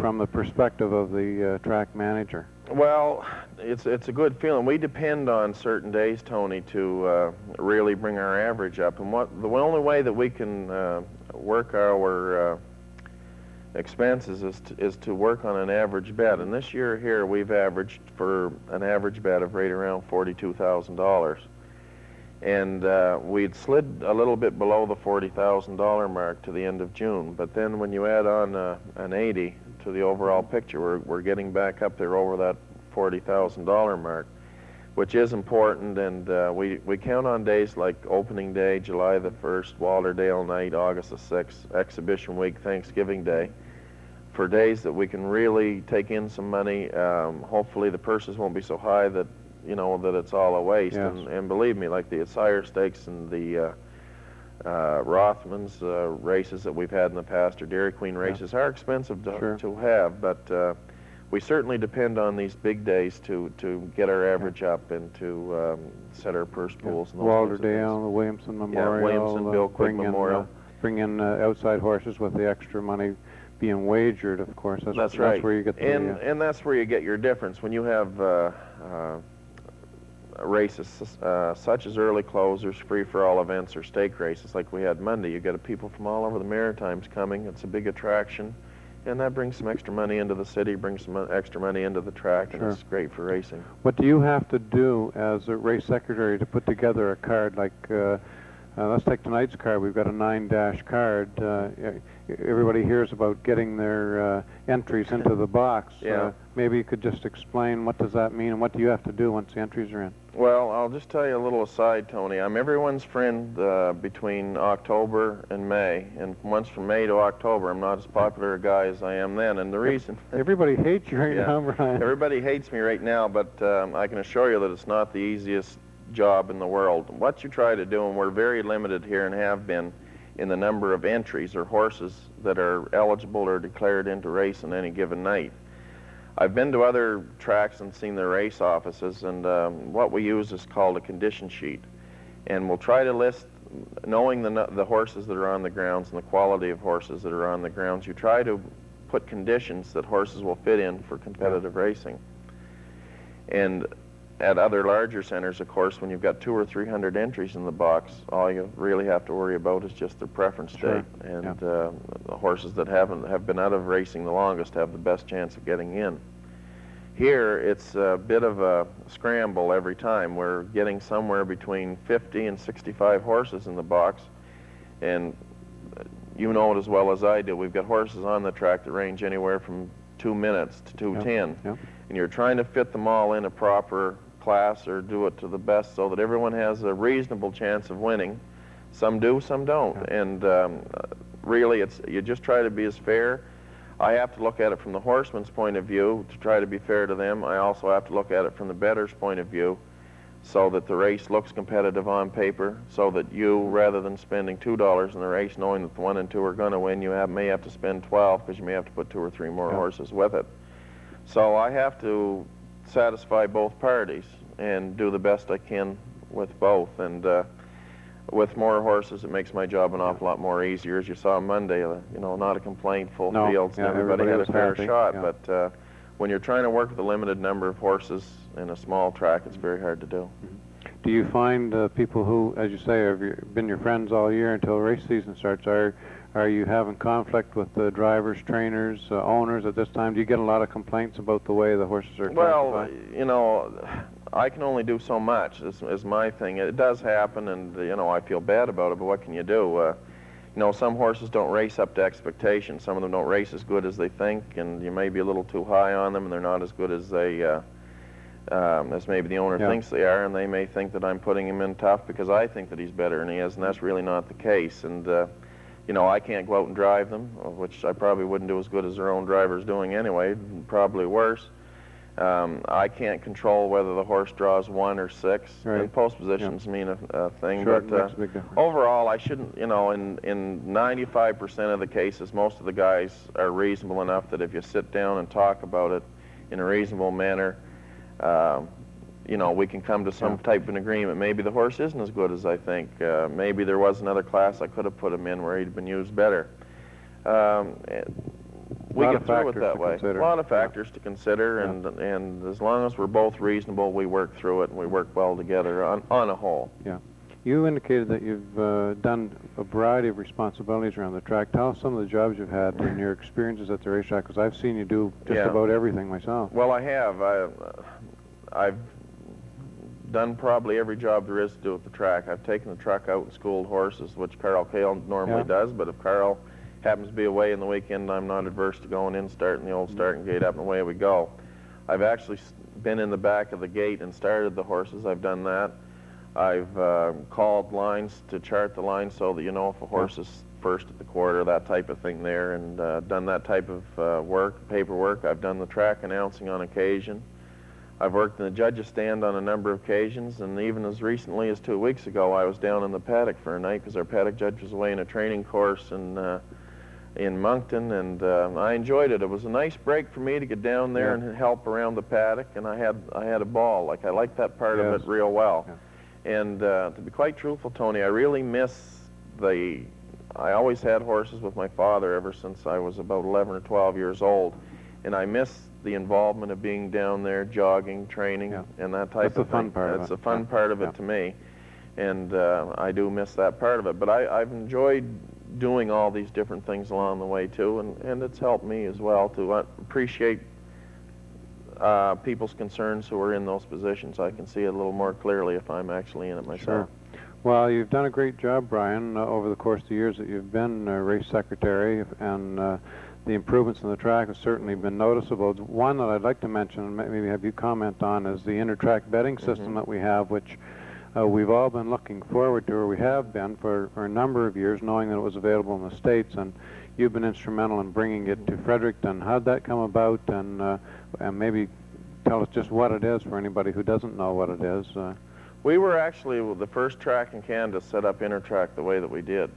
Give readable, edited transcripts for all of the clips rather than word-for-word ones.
from the perspective of the track manager? Well, it's a good feeling. We depend on certain days, Tony, to really bring our average up. And the only way that we can work our expenses is to work on an average bet. And this year here, we've averaged for an average bet of right around $42,000. And we'd slid a little bit below the $40,000 mark to the end of June. But then when you add on an 80 to the overall picture, we're getting back up there over that $40,000 mark, which is important. And we count on days like opening day, July the 1st, Walderdale night, August the 6th, exhibition week, Thanksgiving Day, for days that we can really take in some money. Hopefully the purses won't be so high that, you know, that it's all a waste. Yes. And believe me, like the Sire Stakes and the Rothman's races that we've had in the past, or Dairy Queen races, are expensive to have, but we certainly depend on these big days to get our average up and to set our purse pools. And those Walderdale, the Williamson Memorial, Williamson, Bill Quick Memorial. Bring in outside horses with the extra money being wagered, of course. That's right. That's where you get the, and that's where you get your difference. When you have races such as early closers, free-for-all events, or stake races like we had Monday, you get people from all over the Maritimes coming. It's a big attraction, and that brings some extra money into the city, brings some extra money into the track, and it's great for racing. What do you have to do as a race secretary to put together a card like, let's take tonight's card. We've got a 9-dash card. Everybody hears about getting their entries into the box. Maybe you could just explain what does that mean and what do you have to do once the entries are in? Well, I'll just tell you a little aside, Tony. I'm everyone's friend between October and May, and once from May to October, I'm not as popular a guy as I am then. And the reason... Everybody hates you right now, Brian. Everybody hates me right now, but I can assure you that it's not the easiest job in the world. What you try to do, and we're very limited here and have been in the number of entries or horses that are eligible or declared into race on any given night. I've been to other tracks and seen their race offices, and what we use is called a condition sheet. And we'll try to list, knowing the horses that are on the grounds and the quality of horses that are on the grounds, you try to put conditions that horses will fit in for competitive racing. And at other larger centers, of course, when you've got 200 or 300 entries in the box, all you really have to worry about is just their preference date. And the horses that have been out of racing the longest have the best chance of getting in. Here, it's a bit of a scramble every time. We're getting somewhere between 50 and 65 horses in the box, and you know it as well as I do. We've got horses on the track that range anywhere from 2 minutes to 2:10, and you're trying to fit them all in a proper class or do it to the best so that everyone has a reasonable chance of winning. Some do, some don't, and really you just try to be as fair. I have to look at it from the horseman's point of view to try to be fair to them. I also have to look at it from the bettor's point of view so that the race looks competitive on paper, so that you, rather than spending $2 in the race knowing that the 1 and 2 are going to win, you may have to spend 12 because you may have to put 2 or 3 more horses with it. So I have to satisfy both parties and do the best I can with both. And with more horses, it makes my job an awful lot more easier. As you saw Monday, you know, not a complaint, full fields, and everybody had a fair shot. But when you're trying to work with a limited number of horses in a small track, it's very hard to do. Do you find people who, as you say, have been your friends all year until race season starts, are you having conflict with the drivers, trainers, owners at this time? Do you get a lot of complaints about the way the horses are classified? Well, you know, I can only do so much, is my thing. It does happen, and, you know, I feel bad about it, but what can you do? You know, some horses don't race up to expectation. Some of them don't race as good as they think, and you may be a little too high on them, and they're not as good as they, as maybe the owner thinks they are, and they may think that I'm putting him in tough because I think that he's better than he is, and that's really not the case. And, you know, I can't go out and drive them, which I probably wouldn't do as good as their own driver's doing anyway, probably worse. I can't control whether the horse draws 1 or 6, and post positions mean a thing, but overall I shouldn't, you know, in 95% of the cases, most of the guys are reasonable enough that if you sit down and talk about it in a reasonable manner, you know, we can come to some type of an agreement. Maybe the horse isn't as good as I think. Maybe there was another class I could have put him in where he'd been used better. we Lot get of through it factors that to way. consider. A lot of Yeah. factors to consider, Yeah. and as long as we're both reasonable, we work through it and we work well together on a whole. Yeah. You indicated that you've done a variety of responsibilities around the track. Tell us some of the jobs you've had and your experiences at the racetrack, because I've seen you do just Yeah. about everything myself. Well, I have. I've done probably every job there is to do at the track. I've taken the truck out and schooled horses, which Carl Kale normally Yeah. does, but if Carl happens to be away in the weekend, I'm not adverse to going in, starting the old starting gate up, and away we go. I've actually been in the back of the gate and started the horses. I've done that. I've called lines to chart the line so that you know if a horse is first at the quarter, that type of thing there, and done that type of paperwork. I've done the track announcing on occasion. I've worked in the judge's stand on a number of occasions, and even as recently as 2 weeks ago, I was down in the paddock for a night because our paddock judge was away in a training course in Moncton, and I enjoyed it. It was a nice break for me to get down there and help around the paddock, and I had a ball. Like, I liked that part of it real well. Yeah. And to be quite truthful, Tony, I really miss I always had horses with my father ever since I was about 11 or 12 years old, and I miss the involvement of being down there, jogging, training, and that type of thing. That's the fun part of it. That's the fun part of it to me, and I do miss that part of it. But I've enjoyed doing all these different things along the way, too, and it's helped me as well to appreciate people's concerns who are in those positions. I can see it a little more clearly if I'm actually in it myself. Sure. Well, you've done a great job, Brian, over the course of the years that you've been race secretary, and the improvements in the track have certainly been noticeable. One that I'd like to mention, and maybe have you comment on, is the inter-track betting system that we have, which we've all been looking forward to, or we have been for a number of years, knowing that it was available in the States, and you've been instrumental in bringing it to Fredericton. How'd that come about, and maybe tell us just what it is for anybody who doesn't know what it is. We were actually the first track in Canada to set up inter-track the way that we did.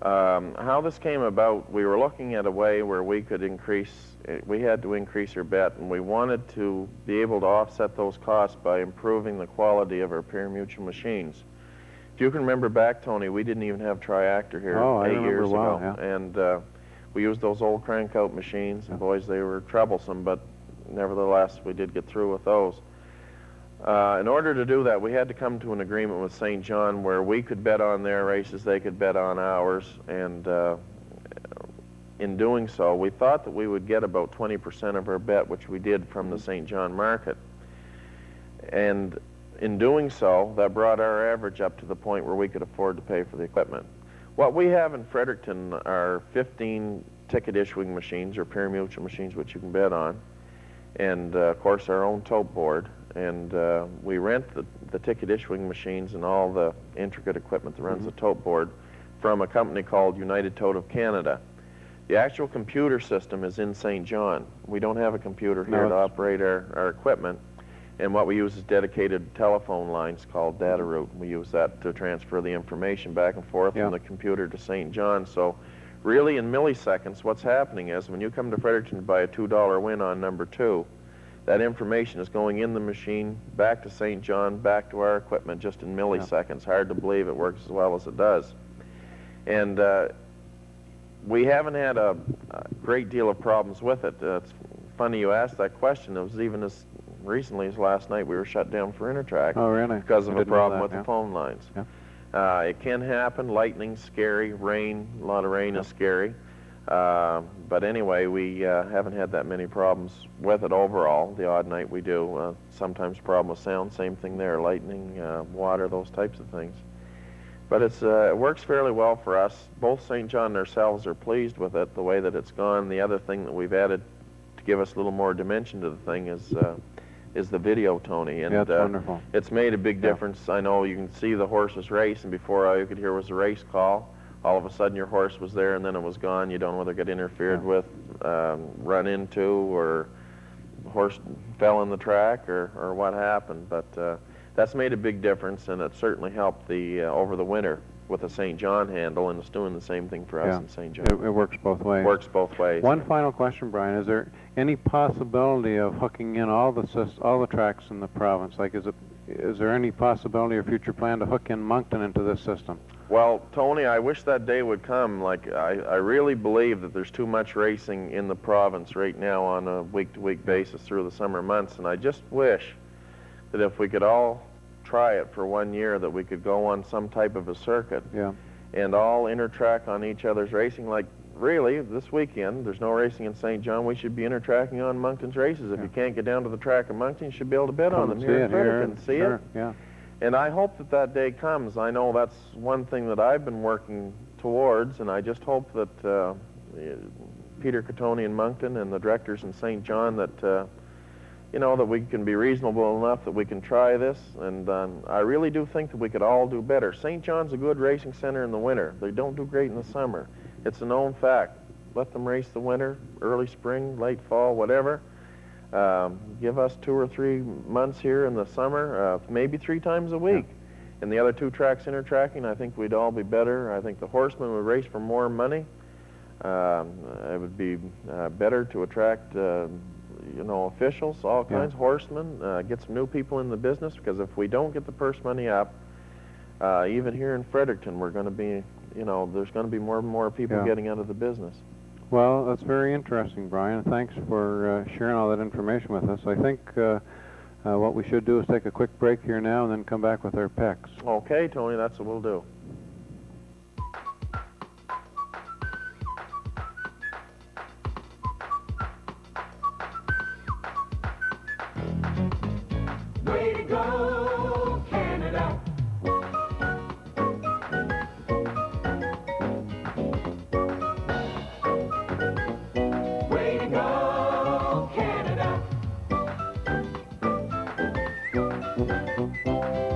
How this came about, we were looking at a way where we could we had to increase our bet, and we wanted to be able to offset those costs by improving the quality of our pari-mutuel machines. If you can remember back, Tony, we didn't even have triactor here 8 years ago. Yeah. And we used those old crank-out machines, and boys, they were troublesome, but nevertheless, we did get through with those. In order to do that, we had to come to an agreement with St. John where we could bet on their races, they could bet on ours, and in doing so, we thought that we would get about 20% of our bet, which we did from the St. John market. And in doing so, that brought our average up to the point where we could afford to pay for the equipment. What we have in Fredericton are 15 ticket issuing machines, or pari-mutuel machines, which you can bet on, and of course our own tote board. And we rent the ticket issuing machines and all the intricate equipment that runs the tote board from a company called United Tote of Canada. The actual computer system is in St. John. We don't have a computer here to operate our equipment, and what we use is dedicated telephone lines called data route. We use that to transfer the information back and forth from the computer to St. John. So really in milliseconds, what's happening is when you come to Fredericton to buy a $2 win on number 2, that information is going in the machine, back to St. John, back to our equipment just in milliseconds. Hard to believe it works as well as it does. And we haven't had a great deal of problems with it. It's funny you asked that question. It was even as recently as last night we were shut down for Intertrack. Oh, really? Because of a problem with the phone lines. Yeah. It can happen. Lightning's scary. Rain, a lot of rain is scary. But anyway, we haven't had that many problems with it overall. The odd night we do. Sometimes problem with sound, same thing there. Lightning, water, those types of things. But it works fairly well for us. Both St. John and ourselves are pleased with it, the way that it's gone. The other thing that we've added to give us a little more dimension to the thing is the video, Tony. And, yeah, it's wonderful. It's made a big difference. I know you can see the horses race, and before all you could hear was a race call. All of a sudden your horse was there and then it was gone. You don't know whether it got interfered with, run into, or the horse fell in the track, or what happened. But that's made a big difference, and it certainly helped over the winter with the St. John handle, and it's doing the same thing for us in St. John. It works both ways. Works both ways. One final question, Brian. Is there any possibility of hooking in all the tracks in the province? Like, is there any possibility or future plan to hook in Moncton into this system? Well, Tony, I wish that day would come. Like, I really believe that there's too much racing in the province right now on a week-to-week basis through the summer months, and I just wish that if we could all try it for 1 year, that we could go on some type of a circuit and all intertrack on each other's racing. Like, really, this weekend, there's no racing in St. John. We should be intertracking on Moncton's races. If you can't get down to the track in Moncton, you should be able to bet on them here in Fredericton. See it? Yeah. And I hope that that day comes. I know that's one thing that I've been working towards, and I just hope that Peter Catoni in Moncton and the directors in St. John that, you know, that we can be reasonable enough that we can try this. And I really do think that we could all do better. St. John's a good racing center in the winter. They don't do great in the summer. It's a known fact. Let them race the winter, early spring, late fall, whatever. Give us 2 or 3 months here in the summer, maybe 3 times a week. And the other 2 tracks intertracking, I think we'd all be better. I think the horsemen would race for more money. It would be better to attract, you know, officials, all kinds of horsemen, get some new people in the business, because if we don't get the purse money up, even here in Fredericton, we're going to be, you know, there's going to be more and more people getting out of the business. Well, that's very interesting, Brian. Thanks for sharing all that information with us. I think what we should do is take a quick break here now and then come back with our picks. Okay, Tony, that's what we'll do. Way to go, Canada. Way to go, Canada.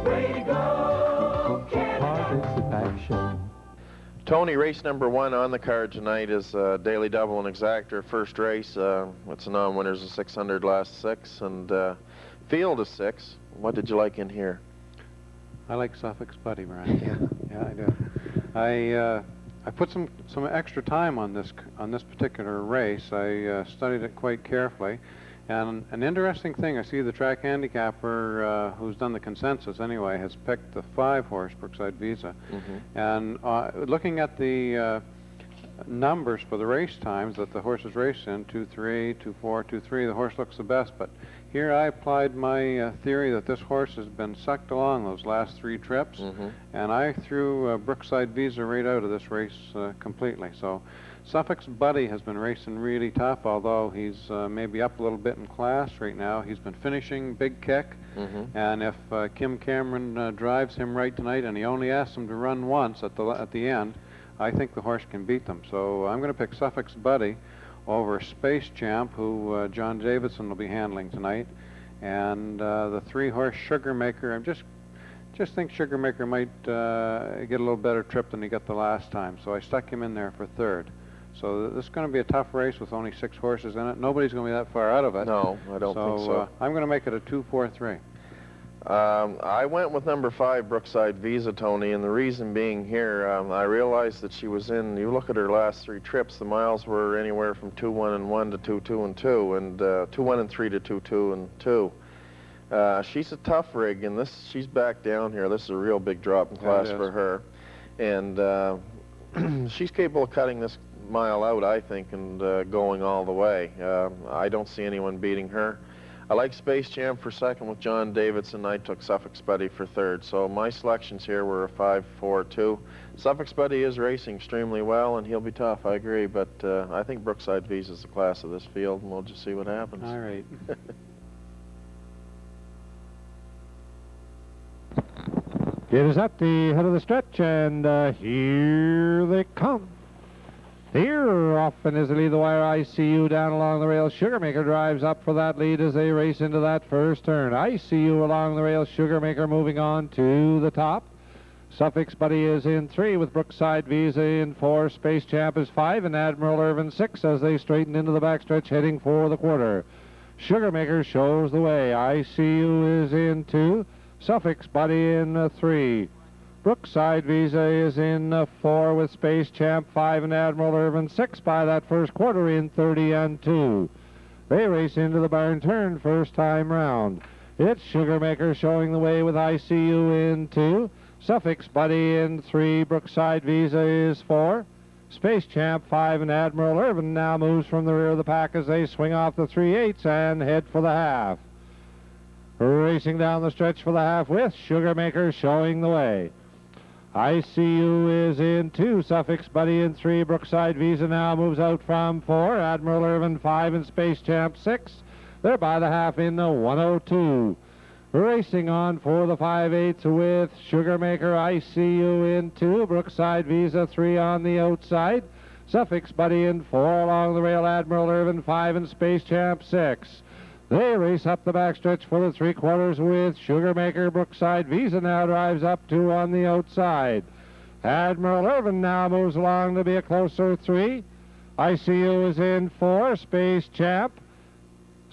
Way to go, Canada. Participation. Tony, race number 1 on the card tonight is Daily Double and Exactor. First race, it's a non-winners of 600 last 6, and field is 6. What did you like in here? I like Suffolk's Buddy, Brian. Yeah, I do. I put some extra time on this particular race. I studied it quite carefully, and an interesting thing, I see the track handicapper who's done the consensus anyway has picked the 5-horse Brookside Visa, and looking at the numbers for the race times that the horses race in, 2-3, 2-4, 2-3, the horse looks the best. But here I applied my theory that this horse has been sucked along those last 3 trips, and I threw Brookside Visa right out of this race completely. So Suffolk's Buddy has been racing really tough, although he's maybe up a little bit in class right now. He's been finishing big kick, and if Kim Cameron drives him right tonight, and he only asks him to run once at the end, I think the horse can beat them. So I'm going to pick Suffolk's Buddy over Space Champ, who John Davidson will be handling tonight, and the 3-horse Sugar Maker. I just think Sugar Maker might get a little better trip than he got the last time, so I stuck him in there for 3rd. So this is going to be a tough race with only 6 horses in it. Nobody's going to be that far out of it. No, I don't think so. I'm going to make it a 2-4-3. I went with number 5, Brookside Visa, Tony, and the reason being here, I realized that she was in, you look at her last 3 trips, the miles were anywhere from 2-1-1 to 2-2-2, and 2-1-3 to 2-2-2. She's a tough rig, and she's back down here. This is a real big drop in class for her, and she's capable of cutting this mile out, I think, and going all the way. I don't see anyone beating her. I like Space Champ for 2nd with John Davidson. I took Suffolk's Buddy for 3rd. So my selections here were a 5-4-2. Suffolk's Buddy is racing extremely well, and he'll be tough, I agree. But I think Brookside Visa is the class of this field, and we'll just see what happens. All right. It is at the head of the stretch, and here they come. Here, off and as they lead the wire, ICU down along the rail. Sugarmaker drives up for that lead as they race into that first turn. ICU along the rail. Sugarmaker moving on to the top. Suffolk's Buddy is in 3 with Brookside Visa in 4. Space Champ is 5 and Admiral Irvin 6 as they straighten into the backstretch heading for the quarter. Sugarmaker shows the way. ICU is in 2. Suffolk's Buddy in 3. Brookside Visa is in 4 with Space Champ 5 and Admiral Irvin 6 by that first quarter in 30-2. They race into the barn turn first time round. It's Sugarmaker showing the way with ICU in 2. Suffix Buddy in 3, Brookside Visa is 4. Space Champ 5 and Admiral Irvin now moves from the rear of the pack as they swing off the 3/8 and head for the half. Racing down the stretch for the half with Sugar Maker showing the way. ICU is in 2, Suffix Buddy in 3, Brookside Visa now moves out from 4, Admiral Irvin 5 and Space Champ 6. They're by the half in the 102. Racing on for the 5/8 with Sugar Maker, ICU in 2, Brookside Visa 3 on the outside, Suffix Buddy in 4 along the rail, Admiral Irvin 5 and Space Champ 6. They race up the backstretch for the 3/4 with Sugar Maker. Brookside Visa now drives up 2 on the outside. Admiral Irvin now moves along to be a closer 3. ICU is in 4, Space Champ.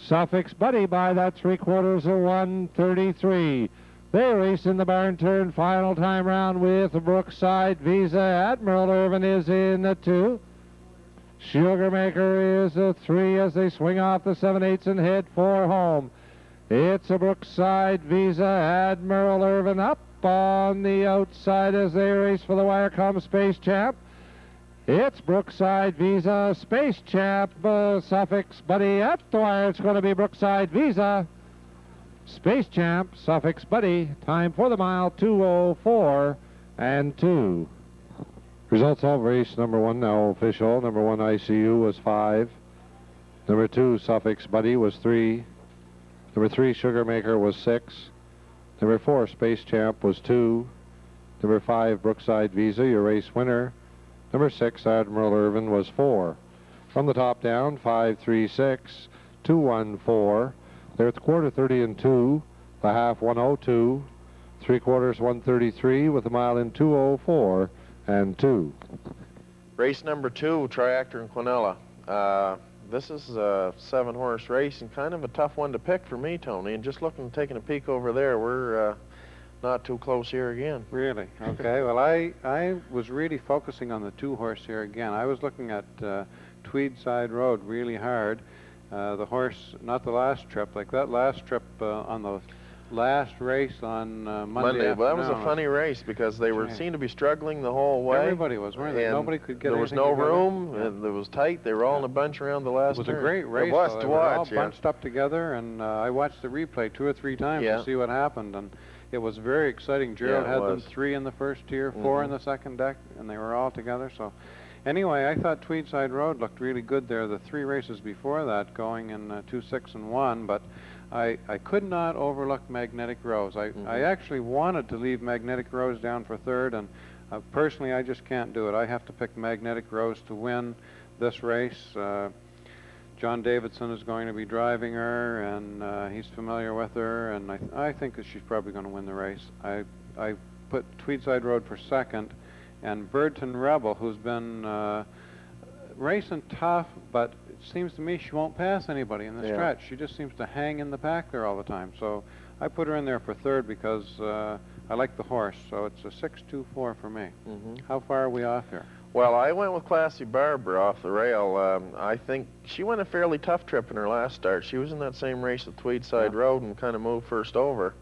Suffix Buddy by that 3/4 of 133. They race in the barn turn final time round with Brookside Visa. Admiral Irvin is in a 2. Sugar Maker is a 3 as they swing off the 7/8 and head for home. It's a Brookside Visa. Admiral Irvin up on the outside as they race for the wire comes Space Champ. It's Brookside Visa, Space Champ, Suffix Buddy at the wire. It's going to be Brookside Visa, Space Champ, Suffix Buddy. Time for the mile, 2:04 and 2. Results of race number 1 now official. Number 1 ICU was 5. Number 2 Suffix Buddy was 3. Number 3 Sugar Maker was 6. Number 4 Space Champ was 2. Number 5 Brookside Visa, your race winner. Number 6 Admiral Irvin was 4. From the top down, 5-3-6, 2-1-4. They're at the quarter 30 and 2, the half 102, 3/4 133 with a mile in 2:04 and 2. Race number 2, Triactor in Quinella. This is a 7-horse race and kind of a tough one to pick for me, Tony. And just taking a peek over there, we're not too close here again. Really? Okay. Well, I was really focusing on the 2-horse here again. I was looking at Tweedside Road really hard. The horse, not the last trip, like that last trip on the last race on Monday. Well, that was a funny race because they seemed to be struggling the whole way. Everybody was, weren't they? Nobody could get there was no room, and it was tight. They were all in a bunch around the last turn. It was a great race. It was though. to They were all watch, bunched up together, and I watched the replay 2 or 3 times to see what happened, and it was very exciting. Gerald had them 3 in the first tier, 4 in the second deck, and they were all together. So anyway, I thought Tweedside Road looked really good there. The 3 races before that going in 2, 6, and 1, but I could not overlook Magnetic Rose. I actually wanted to leave Magnetic Rose down for 3rd, and personally I just can't do it. I have to pick Magnetic Rose to win this race. John Davidson is going to be driving her, and he's familiar with her, and I think that she's probably going to win the race. I put Tweedside Road for 2nd, and Birdton Rebel, who's been racing tough, but it seems to me she won't pass anybody in the stretch. She just seems to hang in the pack there all the time. So I put her in there for 3rd because I like the horse. So it's a 6-2-4 for me. How far are we off here? Well, I went with Classy Barbara off the rail. I think she went a fairly tough trip in her last start. She was in that same race at Tweedside Road and kind of moved first over.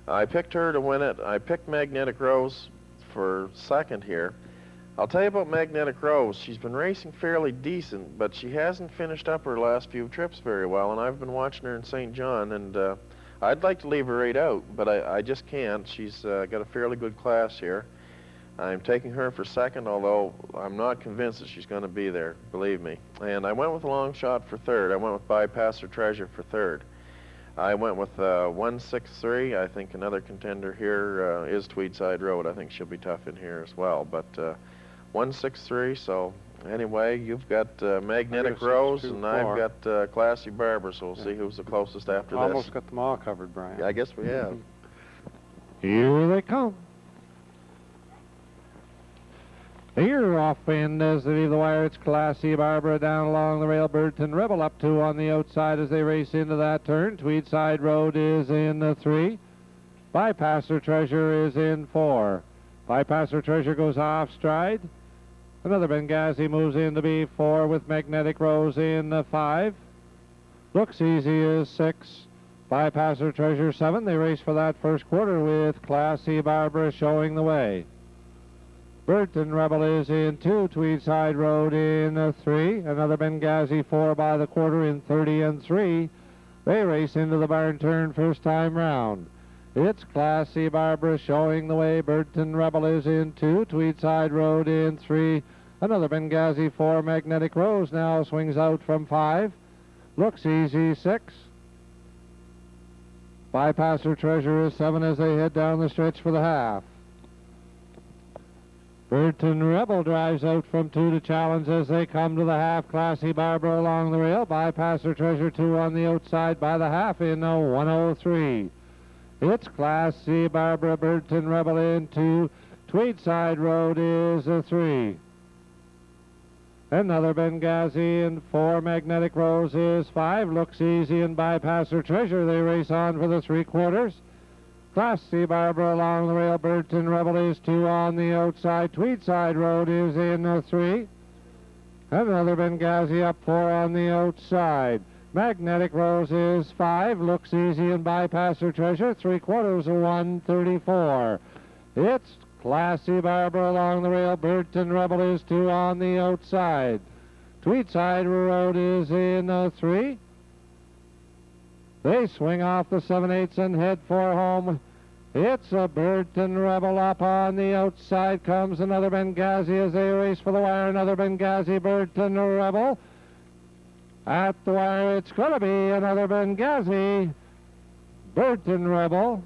I picked her to win it. I picked Magnetic Rose for 2nd here. I'll tell you about Magnetic Rose. She's been racing fairly decent, but she hasn't finished up her last few trips very well, and I've been watching her in St. John, and I'd like to leave her right out, but I just can't. She's got a fairly good class here. I'm taking her for 2nd, although I'm not convinced that she's going to be there, believe me. And I went with a long shot for 3rd. I went with Bypass Her Treasure for 3rd. I went with 163. I think another contender here is Tweedside Road. I think she'll be tough in here as well. But 163, so anyway, you've got Magnetic Rose, and I've got Classy Barbara, so we'll see who's the closest after Almost this. got them all covered, Brian. I guess we have. Here they come. Here off in as they leave the wire, it's Classy Barbara down along the rail. Birdton Rebel up 2 on the outside as they race into that turn. Tweedside Road is in the 3. Bypass Her Treasure is in 4. Bypass Her Treasure goes off stride. Another Benghazi moves into B4 with Magnetic Rose in the 5. Looks Easy is 6. Bypasser Treasure 7. They race for that first quarter with Classy Barbara showing the way. Burton Rebel is in 2. Tweedside Road in 3. Another Benghazi 4 by the quarter in 30 and 3. They race into the barn turn first time round. It's Classy Barbara showing the way. Burton Rebel is in 2. Tweedside Road in 3. Another Benghazi 4. Magnetic Rose now swings out from 5. Looks Easy 6. Bypasser Treasure is 7 as they head down the stretch for the half. Burton Rebel drives out from 2 to challenge as they come to the half. Classy Barbara along the rail. Bypasser Treasure 2 on the outside by the half in 103. It's Classy Barbara. Burton Rebel in 2. Tweedside Road is a 3. Another Benghazi in 4. Magnetic Rose is 5. Looks Easy and Bypasser Treasure. They race on for the 3 quarters. Classy Barbara along the rail. Burton Rebel is 2 on the outside. Tweedside Road is in 3. Another Benghazi up 4 on the outside. Magnetic Rose is 5. Looks Easy and Bypasser Treasure. 3 quarters of 134. It's Classy Barbara along the rail. Burton Rebel is 2 on the outside. Tweedside Road is in 3. They swing off the 7/8 and head for home. It's a Burton Rebel up on the outside. Comes another Benghazi as they race for the wire. Another Benghazi, Burton Rebel. At the wire, it's going to be another Benghazi, Burton Rebel.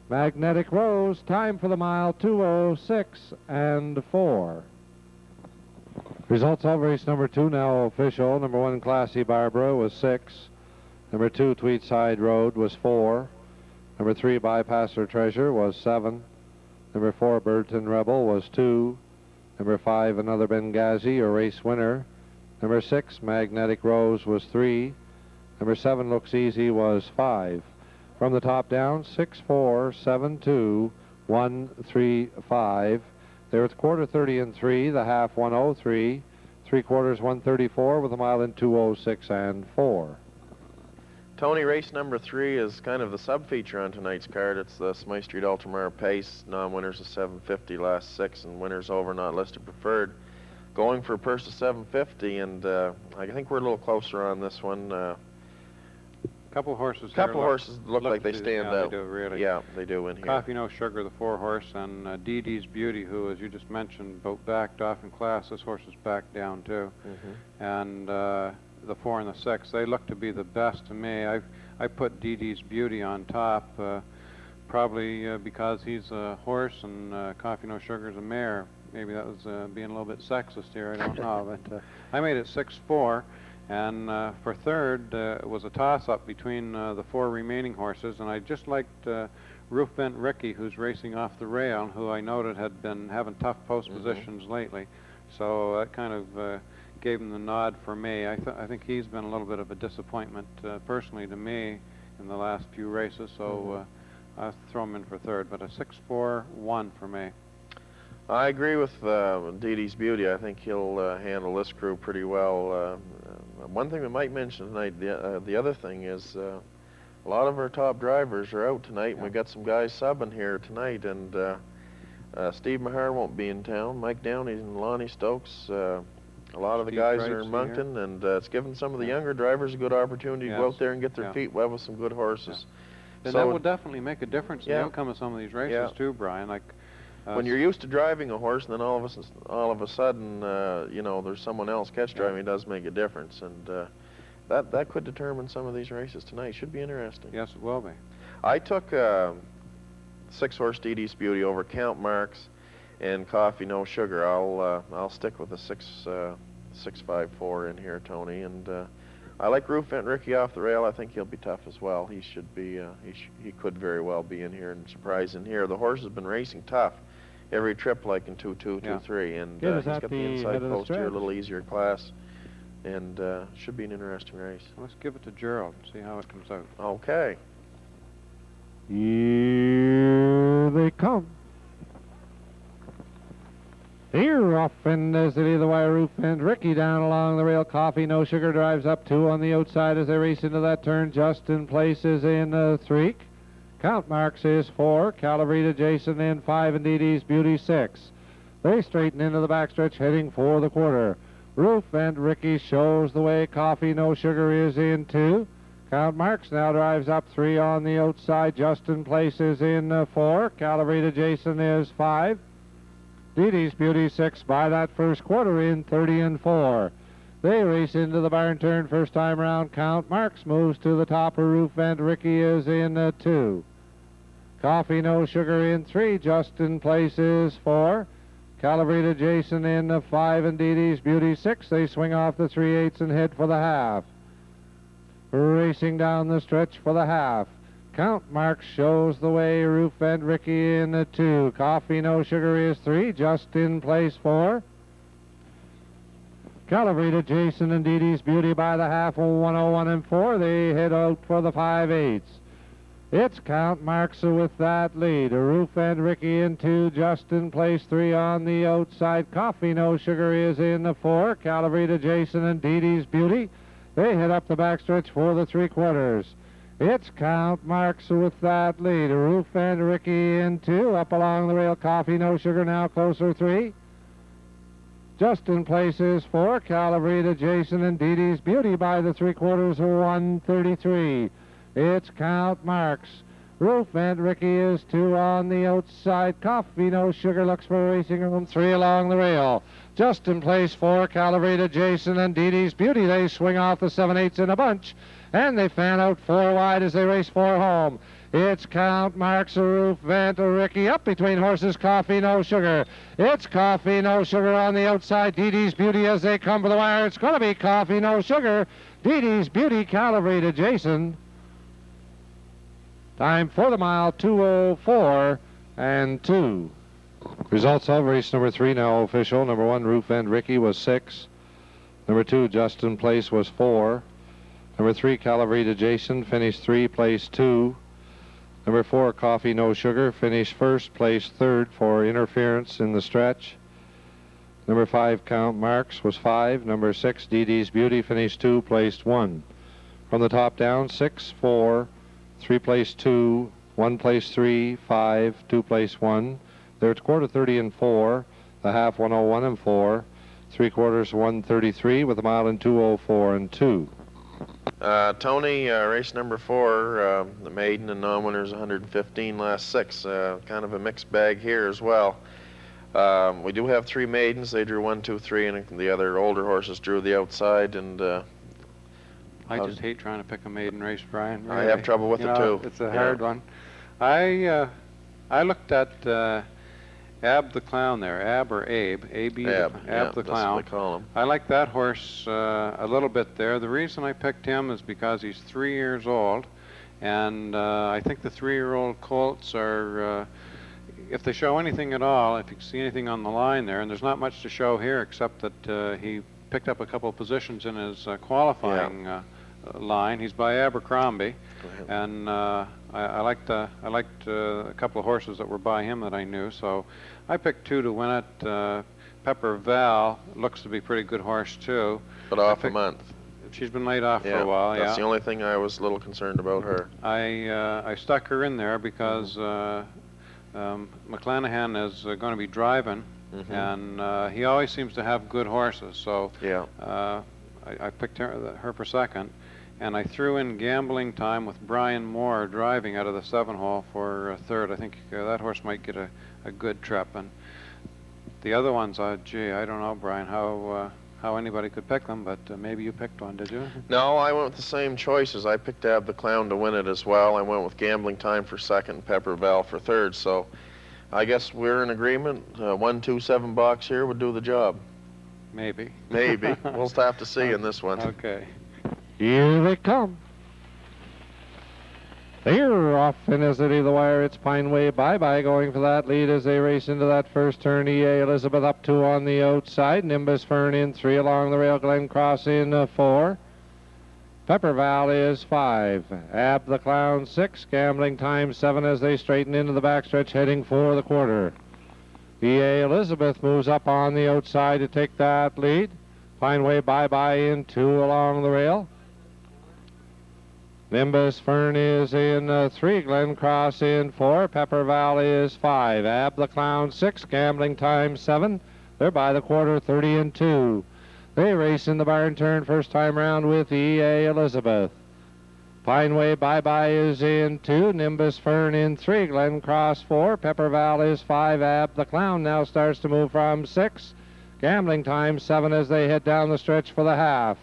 Magnetic Rose, time for the mile, 2:06 and 4. Results of race number 2 now official. Number 1, Classy Barbara was 6. Number 2, Tweedside Road was 4. Number 3, Bypasser Treasure was 7. Number 4, Burton Rebel was 2. Number 5, Another Benghazi, a race winner. Number 6, Magnetic Rose was 3. Number 7, Looks Easy was 5. From the top down, 6, 4, 7, 2, 1, 3, 5. They're at the quarter 30 and 3, the half 103, 3 quarters 134 with a mile in 2:06 and 4. Tony, race number 3 is kind of the sub-feature on tonight's card. It's the Smythe Street Ultramar Pace. Non-winners of 750, last 6, and winners over, not listed, preferred. Going for a purse of 750, and I think we're a little closer on this one. Couple horses. Couple horses look like they stand out. They do, really. Yeah, they do in here. Coffee No Sugar, the 4 horse, and Dee Dee's Beauty, who, as you just mentioned, both backed off in class. This horse is back down too. And the 4 and the 6, they look to be the best to me. I put Dee Dee's Beauty on top, probably because he's a horse and Coffee No Sugar's a mare. Maybe that was being a little bit sexist here, I don't know. But I made it 6-4. And for third, it was a toss-up between the 4 remaining horses, and I just liked Roof Vent Ricky, who's racing off the rail, who I noted had been having tough post positions lately. So that kind of gave him the nod for me. I think he's been a little bit of a disappointment personally to me in the last few races, so I'll throw him in for third, but a 6-4-1 for me. I agree with Dee Dee's Beauty. I think he'll handle this crew pretty well. One thing we might mention tonight, the other thing is a lot of our top drivers are out tonight, and we've got some guys subbing here tonight, and Steve Mahar won't be in town. Mike Downey and Lonnie Stokes, a lot of the guys are in Moncton, and it's given some of the younger drivers a good opportunity to go out there and get their feet wet with some good horses. And that will definitely make a difference in the outcome of some of these races too, Brian. Like when you're used to driving a horse, and then all of a sudden, you know, there's someone else catch driving, it does make a difference, and that could determine some of these races tonight. Should be interesting. Yes, it will be. I took 6-horse Dee Dee's Beauty over Count Marks and Coffee No Sugar. I'll stick with the 6-5-4 in here, Tony, and I like Roof Vent Ricky off the rail. I think he'll be tough as well. He should be. He could very well be in here and surprise in here. The horse has been racing tough every trip, like in 2-2, 2-3, and he's got the inside post here, a little easier class, and should be an interesting race. Let's give it to Gerald and see how it comes out. Okay. Here they come. Here off and as they lead the wire, Roof and Ricky down along the rail. Coffee No Sugar drives up 2 on the outside as they race into that turn. Justin Place is in 3. Count Marks is 4. Calabrita Jason in 5 and Dee Beauty 6. They straighten into the backstretch heading for the quarter. Roof and Ricky shows the way. Coffee No Sugar is in 2. Count Marks now drives up 3 on the outside. Justin Place is in 4. Calabrita Jason is 5. Dee Beauty 6 by that first quarter in 30 and 4. They race into the barn turn first time round. Count Marks moves to the top. Roof and Ricky is in 2. Coffee No Sugar in 3. Justin Place is 4. Calabrita Jason in 5 and Dee Beauty 6. They swing off the 3/8 and head for the half. Racing down the stretch for the half. Count Marks shows the way. Roof and Ricky in 2. Coffee No Sugar is 3. Justin Place 4. Calabrita Jason and Dee Beauty by the half. 101 and 4. They head out for the 5/8. It's Count Marks with that lead. Roof and Ricky in 2. Justin Place 3 on the outside. Coffee No Sugar is in 4. Calabrita Jason and Dee Beauty. They head up the backstretch for the 3/4. It's Count Marks with that lead. Roof and Ricky in 2. Up along the rail. Coffee No Sugar now closer 3. Justin Place is 4. Calabrita Jason and Dee Beauty by the 3/4. 133. It's Count Marks. Roof and Ricky is 2 on the outside. Coffee No Sugar looks for racing room 3 along the rail. Justin Place 4. Calabrita Jason and Dee Beauty. They swing off the 7/8 in a bunch, and they fan out 4 wide as they race 4 home. It's Count Marks, Roof and Ricky up between horses. Coffee No Sugar. It's Coffee No Sugar on the outside. Dee Beauty as they come for the wire. It's going to be Coffee No Sugar. Dee Beauty, Calabrita Jason. Time for the mile, 2:04 and 2. Results of race number 3 now official. Number 1, Roof and Ricky was 6. Number 2, Justin Place was 4. Number 3, Calabrita Jason finished 3, placed 2. Number 4, Coffee No Sugar finished 1st, placed 3rd for interference in the stretch. Number 5, Count Marks was 5. Number 6, Dee Beauty finished 2, placed 1. From the top down, 6, 4, 3 place 2, 1 place 3, 5, 2 place 1. There it's quarter 30 and 4, the half 101 and 4, 3/4 133 with a mile in 2:04 and 2. Tony, race number 4, the maiden and non-winners 115 last 6. Kind of a mixed bag here as well. We do have 3 maidens. They drew 1, 2, 3, and the other older horses drew the outside. And I just hate trying to pick a maiden race, Brian. Really. I have trouble with it too. It's a hard one. I looked at Ab the Clown there, Ab or Abe, A-B, Ab the Clown. That's what they call him. I like that horse a little bit there. The reason I picked him is because he's 3 years old, and I think the 3-year-old colts are, if they show anything at all, if you can see anything on the line there, and there's not much to show here except that he picked up a couple of positions in his qualifying line. He's by Abercrombie, and I liked a couple of horses that were by him that I knew, so I picked 2 to win it. Pepper Val looks to be a pretty good horse too. But off a month. She's been laid off for a while. That's the only thing I was a little concerned about her. I stuck her in there because McClanahan is going to be driving, and he always seems to have good horses. So I picked her for second. And I threw in Gambling Time with Brian Moore driving out of the 7-hole for third. I think that horse might get a good trip. And the other ones, gee, I don't know, Brian, how anybody could pick them, but maybe you picked one, did you? No, I went with the same choices. I picked Ab the Clown to win it as well. I went with Gambling Time for second and Pepper Val for third. So I guess we're in agreement. 1, 2, 7 box here would do the job. Maybe. Maybe. We'll have to see in this one. Okay. Here they come. They're off, and as they leave the wire, it's Pineway Bye-Bye going for that lead as they race into that first turn. EA Elizabeth up 2 on the outside. Nimbus Fern in 3 along the rail. Glen Cross in 4. Pepper Val is 5. Ab the Clown 6. Gambling Time 7 as they straighten into the backstretch heading for the quarter. EA Elizabeth moves up on the outside to take that lead. Fine Way Bye-Bye in 2 along the rail. Nimbus Fern is in 3, Glen Cross in 4, Pepper Valley is 5, Ab the Clown 6, Gambling Time 7. They're by the quarter 30 and 2. They race in the barn turn first time round with EA Elizabeth. Fine Way Bye-Bye is in 2, Nimbus Fern in 3, Glen Cross 4, Pepper Valley is 5, Ab the Clown now starts to move from 6. Gambling Time 7 as they head down the stretch for the half.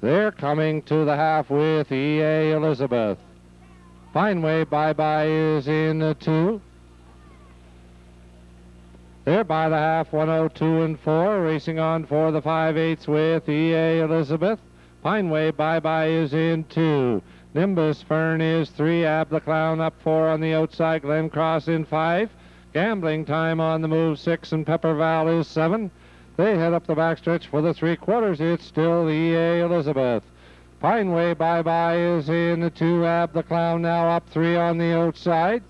They're coming to the half with EA Elizabeth. Fine Way Bye-Bye is in 2. They're by the half, 102 and 4, racing on for the 5/8 with EA Elizabeth. Fine Way Bye-Bye is in 2. Nimbus Fern is 3, Ab the Clown up 4 on the outside, Glen Cross in 5. Gambling Time on the move 6, and Pepper Val is 7. They head up the backstretch for the 3/4. It's still EA Elizabeth. Fine Way Bye-Bye is in 2, Ab the Clown now up 3 on the outside.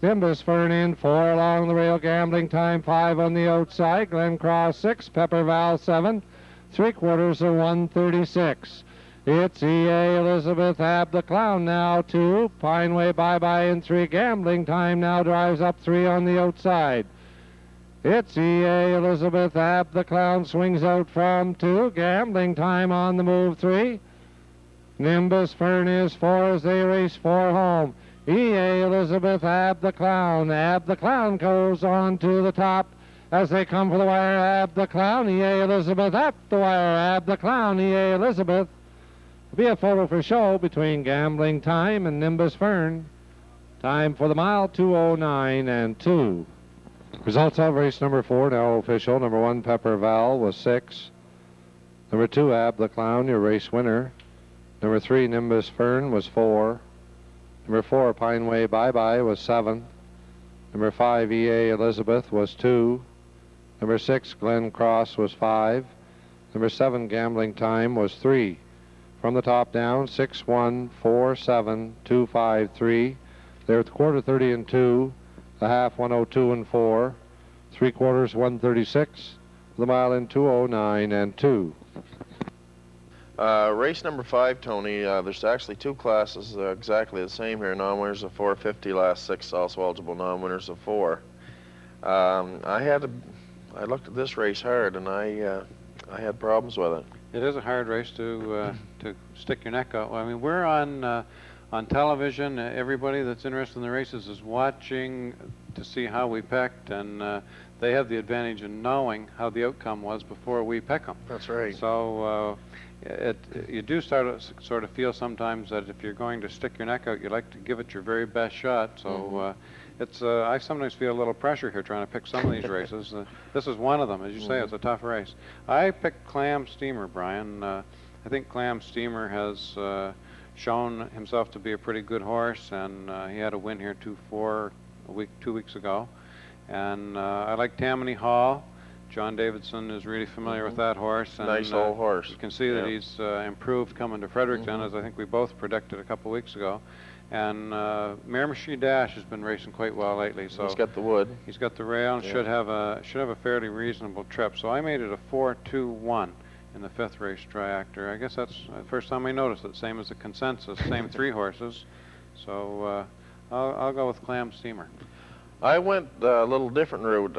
Nimbus Fern in 4 along the rail, Gambling Time 5 on the outside, Glen Cross 6, Pepper Val 7. 3/4 of 136. It's EA Elizabeth, Ab the Clown now 2. Fine Way Bye-Bye in 3. Gambling Time now drives up 3 on the outside. It's EA Elizabeth, Ab the Clown swings out from 2. Gambling Time on the move 3. Nimbus Fern is 4 as they race 4 home. EA Elizabeth, Ab the Clown. Ab the Clown goes on to the top as they come for the wire. Ab the Clown, EA Elizabeth at the wire. Ab the Clown, EA Elizabeth. Be a photo for show between Gambling Time and Nimbus Fern. Time for the mile, 2:09 and 2. Results of race number 4 now official. Number 1, Pepper Val was 6. Number 2, Ab the Clown, your race winner. Number 3, Nimbus Fern was 4. Number 4, Pine Way Bye-Bye was 7. Number 5, EA Elizabeth was 2. Number 6, Glen Cross was 5. Number 7, Gambling Time was 3. From the top down, 6, 1, 4, 7, 2, 5, 3. They're at the quarter 30 and 2. The half 102 and 4. 3/4 136. The mile in 2:09 and 2. Race number 5, Tony, there's actually 2 classes exactly the same here. Non-winners of 450, last 6 also eligible non-winners of 4. I looked at this race hard, and I had problems with it. It is a hard race to stick your neck out. I mean, we're on television. Everybody that's interested in the races is watching to see how we picked, and they have the advantage in knowing how the outcome was before we pick them. That's right. So you do sort of feel sometimes that if you're going to stick your neck out, you like to give it your very best shot. So I sometimes feel a little pressure here trying to pick some of these races. This is one of them. As you say, it's a tough race. I picked Clam Steamer, Brian. I think Clam Steamer has shown himself to be a pretty good horse, and he had a win here 2 weeks ago. And I like Tammany Hall. John Davidson is really familiar with that horse. And, nice old horse. You can see that he's improved coming to Frederiction, as I think we both predicted a couple weeks ago. And Miramichi Dash has been racing quite well lately. So he's got the wood. He's got the rail and should have a fairly reasonable trip. So I made it a 4-2-1 in the 5th race triactor. I guess that's the first time I noticed it. Same as the consensus, same 3 horses. So I'll go with Clam Steamer. I went a little different route.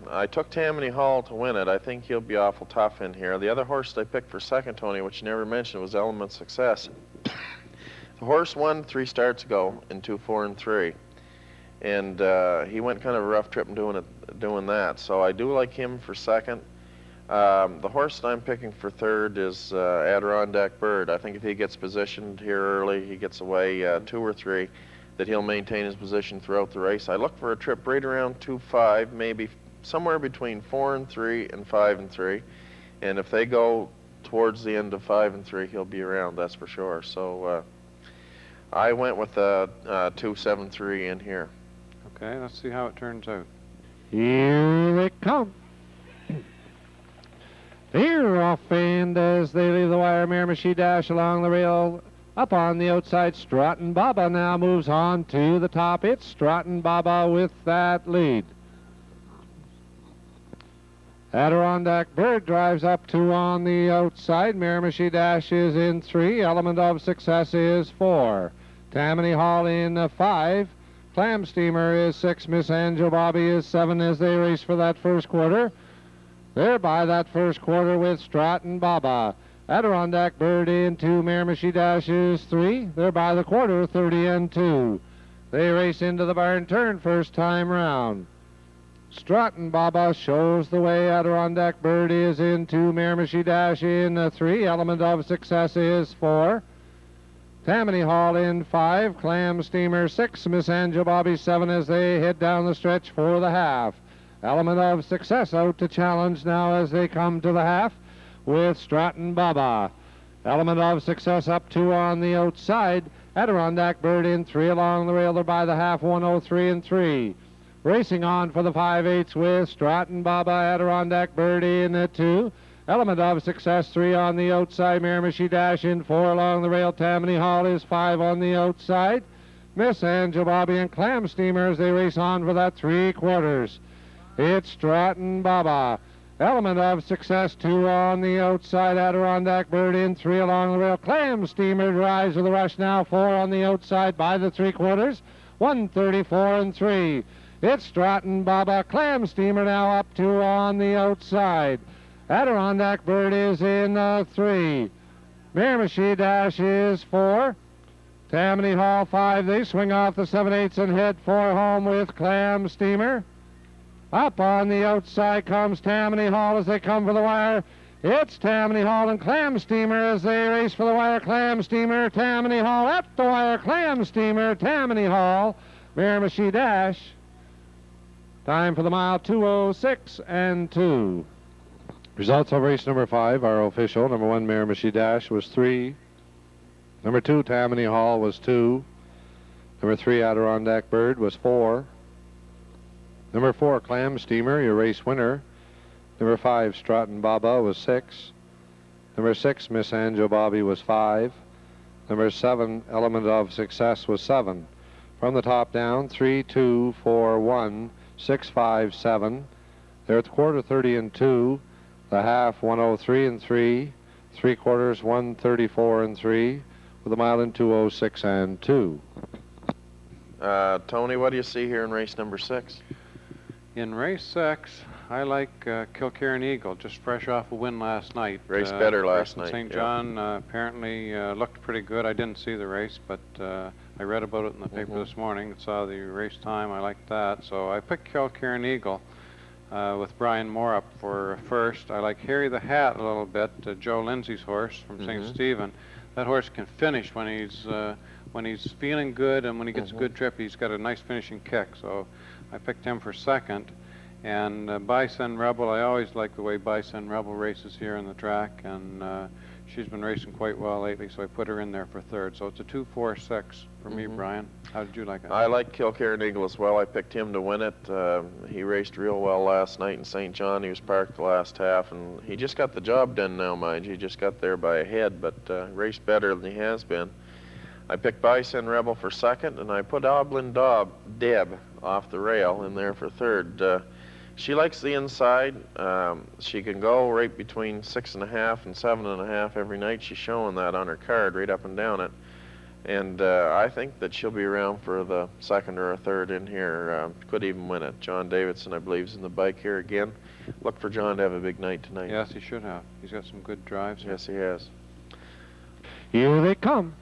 I took Tammany Hall to win it. I think he'll be awful tough in here. The other horse that I picked for second, Tony, which you never mentioned, was Element Success. The horse won 3 starts ago in 2, 4, and 3. And he went kind of a rough trip in doing that. So I do like him for second. The horse that I'm picking for third is Adirondack Bird. I think if he gets positioned here early, he gets away 2 or 3, that he'll maintain his position throughout the race. I look for a trip right around 2-5, maybe somewhere between 4 and 3 and 5 and 3. And if they go towards the end of 5 and 3, he'll be around, that's for sure. So I went with 2-7-3 in here. Okay, let's see how it turns out. Here they come. They're off, and as they leave the wire, Miramichi Dash along the rail. Up on the outside, Stratton Baba now moves on to the top. It's Stratton Baba with that lead. Adirondack Bird drives up 2 on the outside. Miramichi Dash is in 3. Element of Success is 4. Tammany Hall in 5. Clam Steamer is 6. Miss Angel Bobby is 7 as they race for that first quarter. They're by that first quarter with Stratton Baba. Adirondack Bird in 2. Miramichi Dash is 3. They're by the quarter 30 and 2. They race into the barn turn first time round. Stratton Baba shows the way. Adirondack Bird is in 2. Miramichi Dash in 3. Element of Success is 4. Tammany Hall in 5. Clam Steamer 6. Miss Angel Bobby 7 as they head down the stretch for the half. Element of Success out to challenge now as they come to the half with Stratton Baba. Element of Success up 2 on the outside. Adirondack Bird in 3 along the rail. They're by the half 103 and 3. Racing on for the 5/8 with Stratton Baba. Adirondack Bird in 2. Element of Success 3 on the outside. Miramichi Dash in 4 along the rail. Tammany Hall is 5 on the outside. Miss Angel Bobby and Clam Steamer as they race on for that 3/4. It's Stratton Baba. Element of Success 2 on the outside. Adirondack Bird in 3 along the rail. Clam Steamer drives with a rush now. 4 on the outside by the 3/4. 134 and 3. It's Stratton Baba. Clam Steamer now up 2 on the outside. Adirondack Bird is in 3. Miramichi Dash is 4. Tammany Hall 5. They swing off the 7/8 and head for home with Clam Steamer. Up on the outside comes Tammany Hall as they come for the wire. It's Tammany Hall and Clam Steamer as they race for the wire. Clam Steamer, Tammany Hall at the wire. Clam Steamer, Tammany Hall, Miramichi Dash. Time for the mile 2:06 and 2. Results of race number 5 are official. Number 1, Miramichi Dash was 3. Number 2, Tammany Hall was 2. Number 3, Adirondack Bird was 4. Number 4, Clam Steamer, your race winner. Number 5, Stratton Baba was 6. Number 6, Miss Angel Bobby was 5. Number 7, Element of Success was 7. From the top down, 3, 2, 4, 1, 6, 5, 7. They're at the quarter 30 and 2. The half 103 and 3. 3/4 134 and 3. With a mile in 2:06 and 2. Tony, what do you see here in race number 6? In race 6, I like Kilcairn Eagle, just fresh off a win last night. Raced better last night. St. yeah. John apparently looked pretty good. I didn't see the race, but I read about it in the paper this morning. Saw the race time. I liked that. So I picked Kilcairn Eagle with Brian Moore up for first. I like Harry the Hat a little bit, Joe Lindsay's horse from St. Stephen. That horse can finish when he's feeling good, and when he gets a good trip, he's got a nice finishing kick. So I picked him for second. And Bison Rebel, I always like the way Bison Rebel races here in the track, and she's been racing quite well lately, so I put her in there for third. So it's a 2-4-6 for me, Brian. How did you like it? I like Kilcairn Eagle as well. I picked him to win it. He raced real well last night in St. John. He was parked the last half, and he just got the job done now, mind you. He just got there by a head, but raced better than he has been. I picked Bison Rebel for second, and I put Oblin Deb off the rail in there for third. She likes the inside. She can go right between 6.5 and 7.5 every night. She's showing that on her card, right up and down it. And I think that she'll be around for the second or a third in here. Could even win it. John Davidson, I believe, is in the bike here again. Look for John to have a big night tonight. Yes, he should have. He's got some good drives here. Yes, he has. Here they come.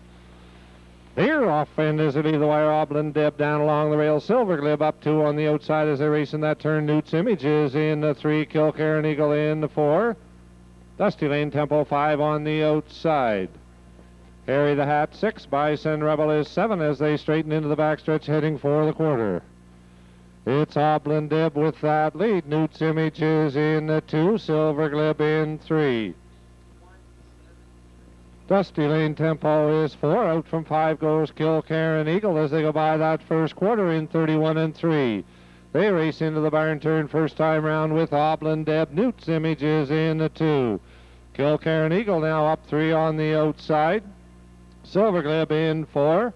They're off and as it leave the wire. Oblin Deb down along the rail. Silver Glib up 2 on the outside as they race in that turn. Newt's Image is in 3. Kilcairn Eagle in 4. Dusty Lane Tempo 5 on the outside. Harry the Hat 6. Bison Rebel is 7 as they straighten into the backstretch heading for the quarter. It's Oblin Deb with that lead. Newt's Image is in 2. Silver Glib in 3. Dusty Lane Tempo is 4. Out from 5 goes Kilcairn Eagle as they go by that first quarter in 31 and 3. They race into the barn turn first time round with Oblin Deb. Newt's Image is in 2. Kilcairn Eagle now up 3 on the outside. Silver Glib in 4.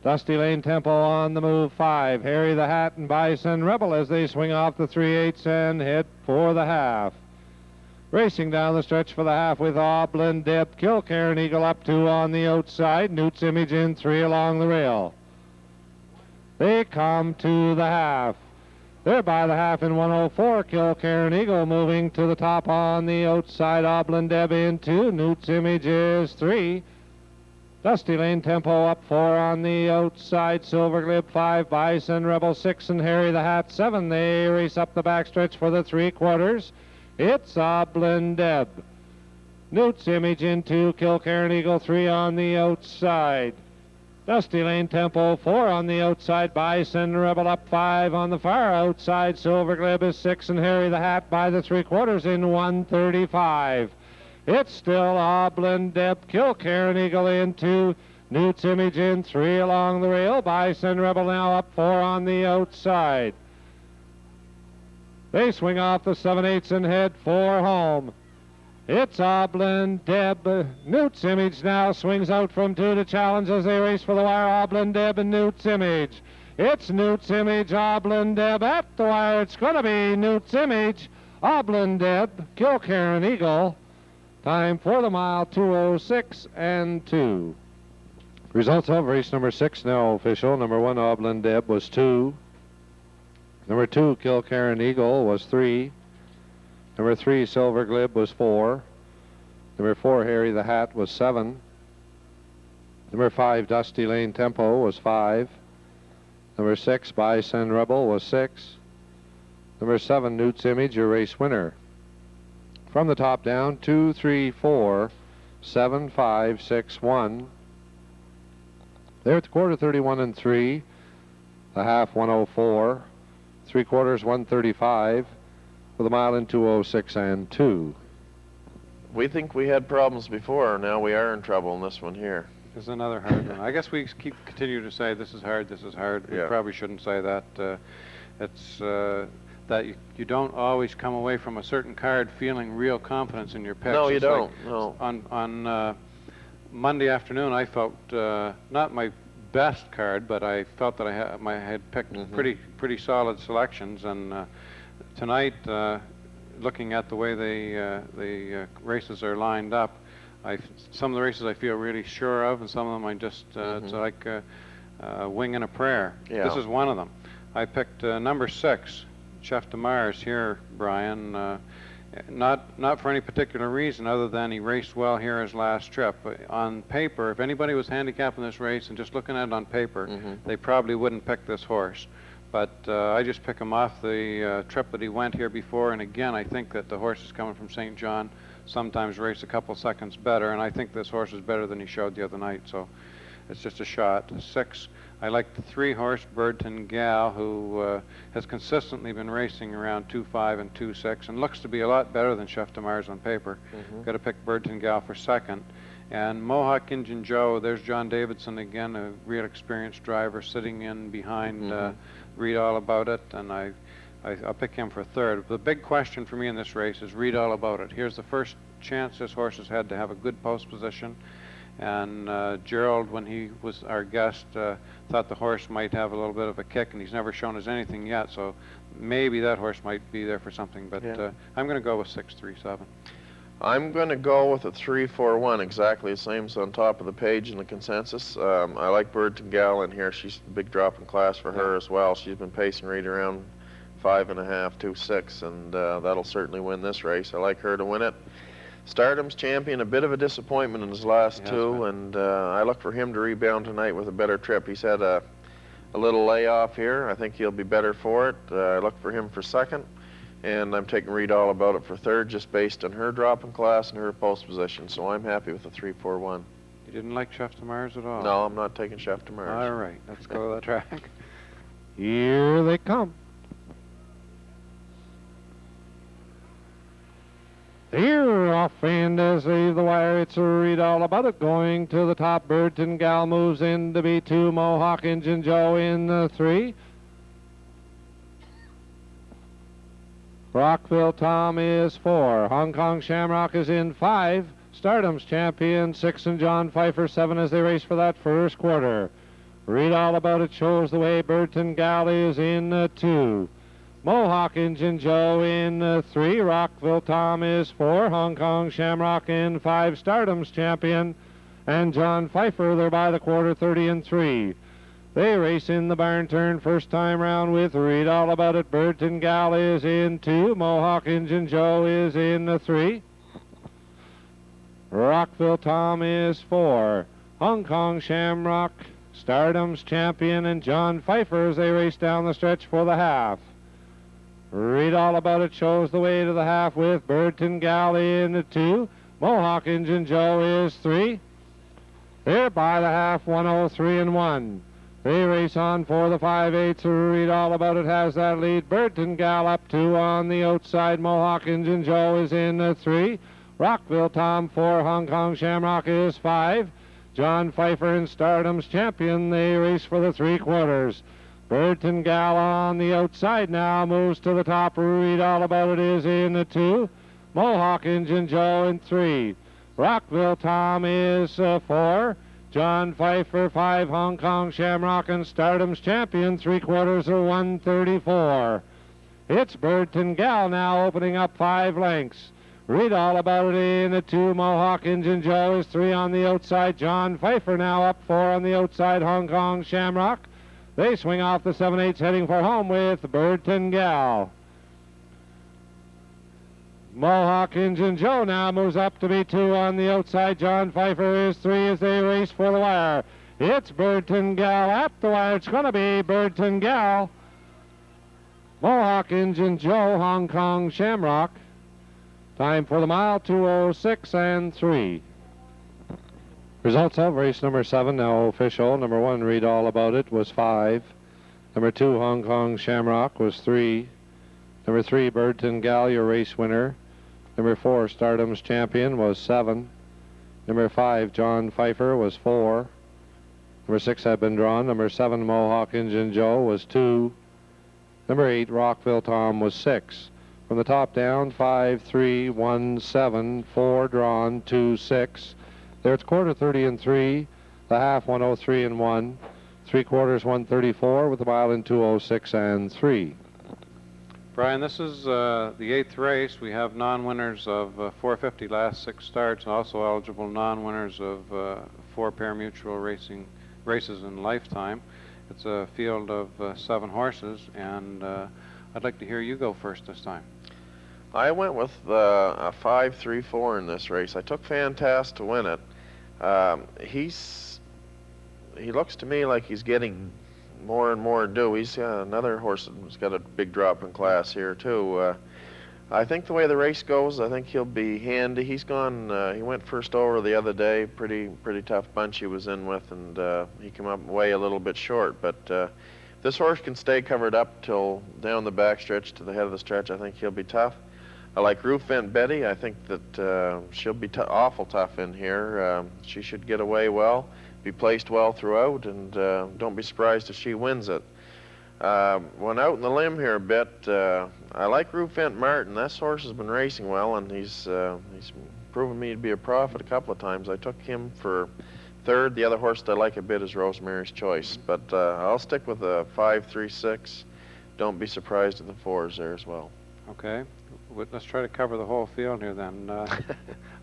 Dusty Lane Tempo on the move 5. Harry the Hat and Bison Rebel as they swing off the 3/8 and head for the half. Racing down the stretch for the half with Oblin Deb, Kilcairn Eagle up 2 on the outside. Newt's Image in 3 along the rail. They come to the half. They're by the half in 104. Kilcairn Eagle moving to the top on the outside. Oblin Deb in 2. Newt's Image is 3. Dusty Lane Tempo up 4 on the outside. Silver Glib 5. Bison Rebel 6. And Harry the Hat 7. They race up the backstretch for the 3/4. It's Oblin Deb. Newt's Image in 2. Kilcairn Eagle 3 on the outside. Dusty Lane Tempo 4 on the outside. Bison Rebel up 5 on the far outside. Silver Glib is 6. And Harry the Hat by the 3/4 in 1:35. It's still Oblin Deb, Kilcairn Eagle in 2. Newt's Image in 3 along the rail. Bison Rebel now up 4 on the outside. They swing off the 7/8 and head for home. It's Oblin Deb. Newt's Image now swings out from 2 to challenge as they race for the wire. Oblin Deb and Newt's Image. It's Newt's Image, Oblin Deb at the wire. It's going to be Newt's Image, Oblin Deb, Kilcairn Eagle. Time for the mile, 2:06 and 2. Results of race number 6 now official. Number 1, Oblin Deb was 2. Number 2, Kilcairn Eagle was 3. Number 3, Silver Glib was 4. Number 4, Harry the Hat was 7. Number 5, Dusty Lane Tempo was 5. Number 6, Bison Rebel was 6. Number 7, Newt's Image, your race winner. From the top down, 2, 3, 4, 7, 5, 6, 1. There at the quarter, 31 and 3. The half, 104. 3/4, 135. With a mile in 2:06 and 2. We think we had problems before. Now we are in trouble in this one here. This is another hard one. I guess we continue to say this is hard, this is hard. We Yeah. probably shouldn't say that. It's that you don't always come away from a certain card feeling real confidence in your picks. No, you It's don't. like No. On Monday afternoon, I felt not my best card, but I felt that I had picked pretty solid selections. And tonight, looking at the way the races are lined up, some of the races I feel really sure of, and some of them I just it's like a wing and a prayer. Yeah. This is one of them. I picked number 6, Chef de Mars here, Brian. Not for any particular reason other than he raced well here his last trip. On paper, if anybody was handicapping this race and just looking at it on paper, they probably wouldn't pick this horse. But I just pick him off the trip that he went here before, and again, I think that the horse is coming from St. John, sometimes race a couple seconds better, and I think this horse is better than he showed the other night, so it's just a shot. 6, I like the 3 horse, Birdton Gal, who has consistently been racing around 2.5 and 2.6 and looks to be a lot better than Chef de Mars on paper. Got to pick Birdton Gal for 2nd. And Mohawk Injun Joe, there's John Davidson again, a real experienced driver sitting in behind Read All About It, and I'll pick him for 3rd. The big question for me in this race is Read All About It. Here's the first chance this horse has had to have a good post position. And Gerald, when he was our guest, thought the horse might have a little bit of a kick, and he's never shown us anything yet, so maybe that horse might be there for something. But I'm going to go with 6-3-7. I'm going to go with a 3-4-1, exactly the same as on top of the page in the consensus. I like Birdton Gal in here. She's a big drop in class for her as well. She's been pacing right around 5.5, 2.6, and that'll certainly win this race. I like her to win it. Stardom's Champion, a bit of a disappointment in his last 2, and I look for him to rebound tonight with a better trip. He's had a little layoff here. I think he'll be better for it. I look for him for 2nd, and I'm taking Read All About It for 3rd, just based on her drop in class and her post position. So I'm happy with the 3-4-1. You didn't like Chef de Mars at all? No, I'm not taking Chef de Mars. All right, let's go to the track. Here they come. Here off and as they leave the wire, it's a Read All About It. Going to the top, Birdton Gal moves in to be 2, Mohawk Injun Joe in 3. Rockville Tom is 4. Hong Kong Shamrock is in 5. Stardom's Champion 6, and John Pfeiffer 7 as they race for that first quarter. Read All About It shows the way. Birdton Gal is in 2. Mohawk Injun Joe in 3. Rockville Tom is 4. Hong Kong Shamrock in 5. Stardom's champion. And John Pfeiffer, they're by the quarter, 30-3. They race in the barn turn first time round with Read All About It. Burton Gal is in 2. Mohawk Injun Joe is in 3. Rockville Tom is 4. Hong Kong Shamrock, Stardom's champion, and John Pfeiffer as they race down the stretch for the half. Read All About It shows the way to the half with Burton Gal in 2. Mohawk Injun Joe is 3. They're by the half, 103-1. They race on for the 5/8. Read All About It has that lead. Burton Gal up 2 on the outside. Mohawk Injun Joe is in 3. Rockville Tom 4. Hong Kong Shamrock is 5. John Pfeiffer and Stardom's champion, they race for the 3/4. Burton Gal on the outside now moves to the top. Read All About It is in 2. Mohawk Injun Joe in 3. Rockville Tom is 4. John Pfeiffer 5. Hong Kong Shamrock and Stardom's champion, 3/4 of 134. It's Burton Gal now opening up 5 lengths. Read All About It in 2. Mohawk Injun Joe is 3 on the outside. John Pfeiffer now up 4 on the outside. Hong Kong Shamrock. They swing off the 7/8 heading for home with Burton Gal. Mohawk Injun Joe now moves up to be 2 on the outside. John Pfeiffer is 3 as they race for the wire. It's Burton Gal at the wire. It's going to be Burton Gal. Mohawk Injun Joe, Hong Kong Shamrock. Time for the mile, 2:06-3. Results of race number 7 now official. Number 1, Read All About It, was 5. Number 2, Hong Kong Shamrock, was 3. Number 3, Burton Gal, your race winner. Number 4, Stardom's champion, was 7. Number 5, John Pfeiffer, was 4. Number 6 had been drawn. Number 7, Mohawk Injun Joe, was 2. Number 8, Rockville Tom, was 6. From the top down, 5, 3, 1, 7, 4 drawn, 2, 6. There it's quarter 30-3, the half 103-1, 3/4 134 with the mile in 2:06-3. Brian, this is the 8th race. We have non-winners of 450 last 6 starts, and also eligible non-winners of 4 pari-mutuel races in lifetime. It's a field of 7 horses, and I'd like to hear you go first this time. I went with a 5-3-4 in this race. I took Fantas to win it. He looks to me like he's getting more and more due. He's another horse that's got a big drop in class here too. I think the way the race goes, I think he'll be handy. He's gone. He went first over the other day. Pretty tough bunch he was in with, and he came up way a little bit short. But this horse can stay covered up till down the back stretch to the head of the stretch. I think he'll be tough. I like Roof Vent Betty. I think that she'll be awful tough in here. She should get away well, be placed well throughout, and don't be surprised if she wins it. Went out in the limb here a bit. I like Roof Vent Martin. This horse has been racing well, and he's proven me to be a prophet a couple of times. I took him for 3rd. The other horse that I like a bit is Rosemary's Choice, but I'll stick with a 5-3-6. Don't be surprised if the 4's there as well. Okay. Let's try to cover the whole field here then.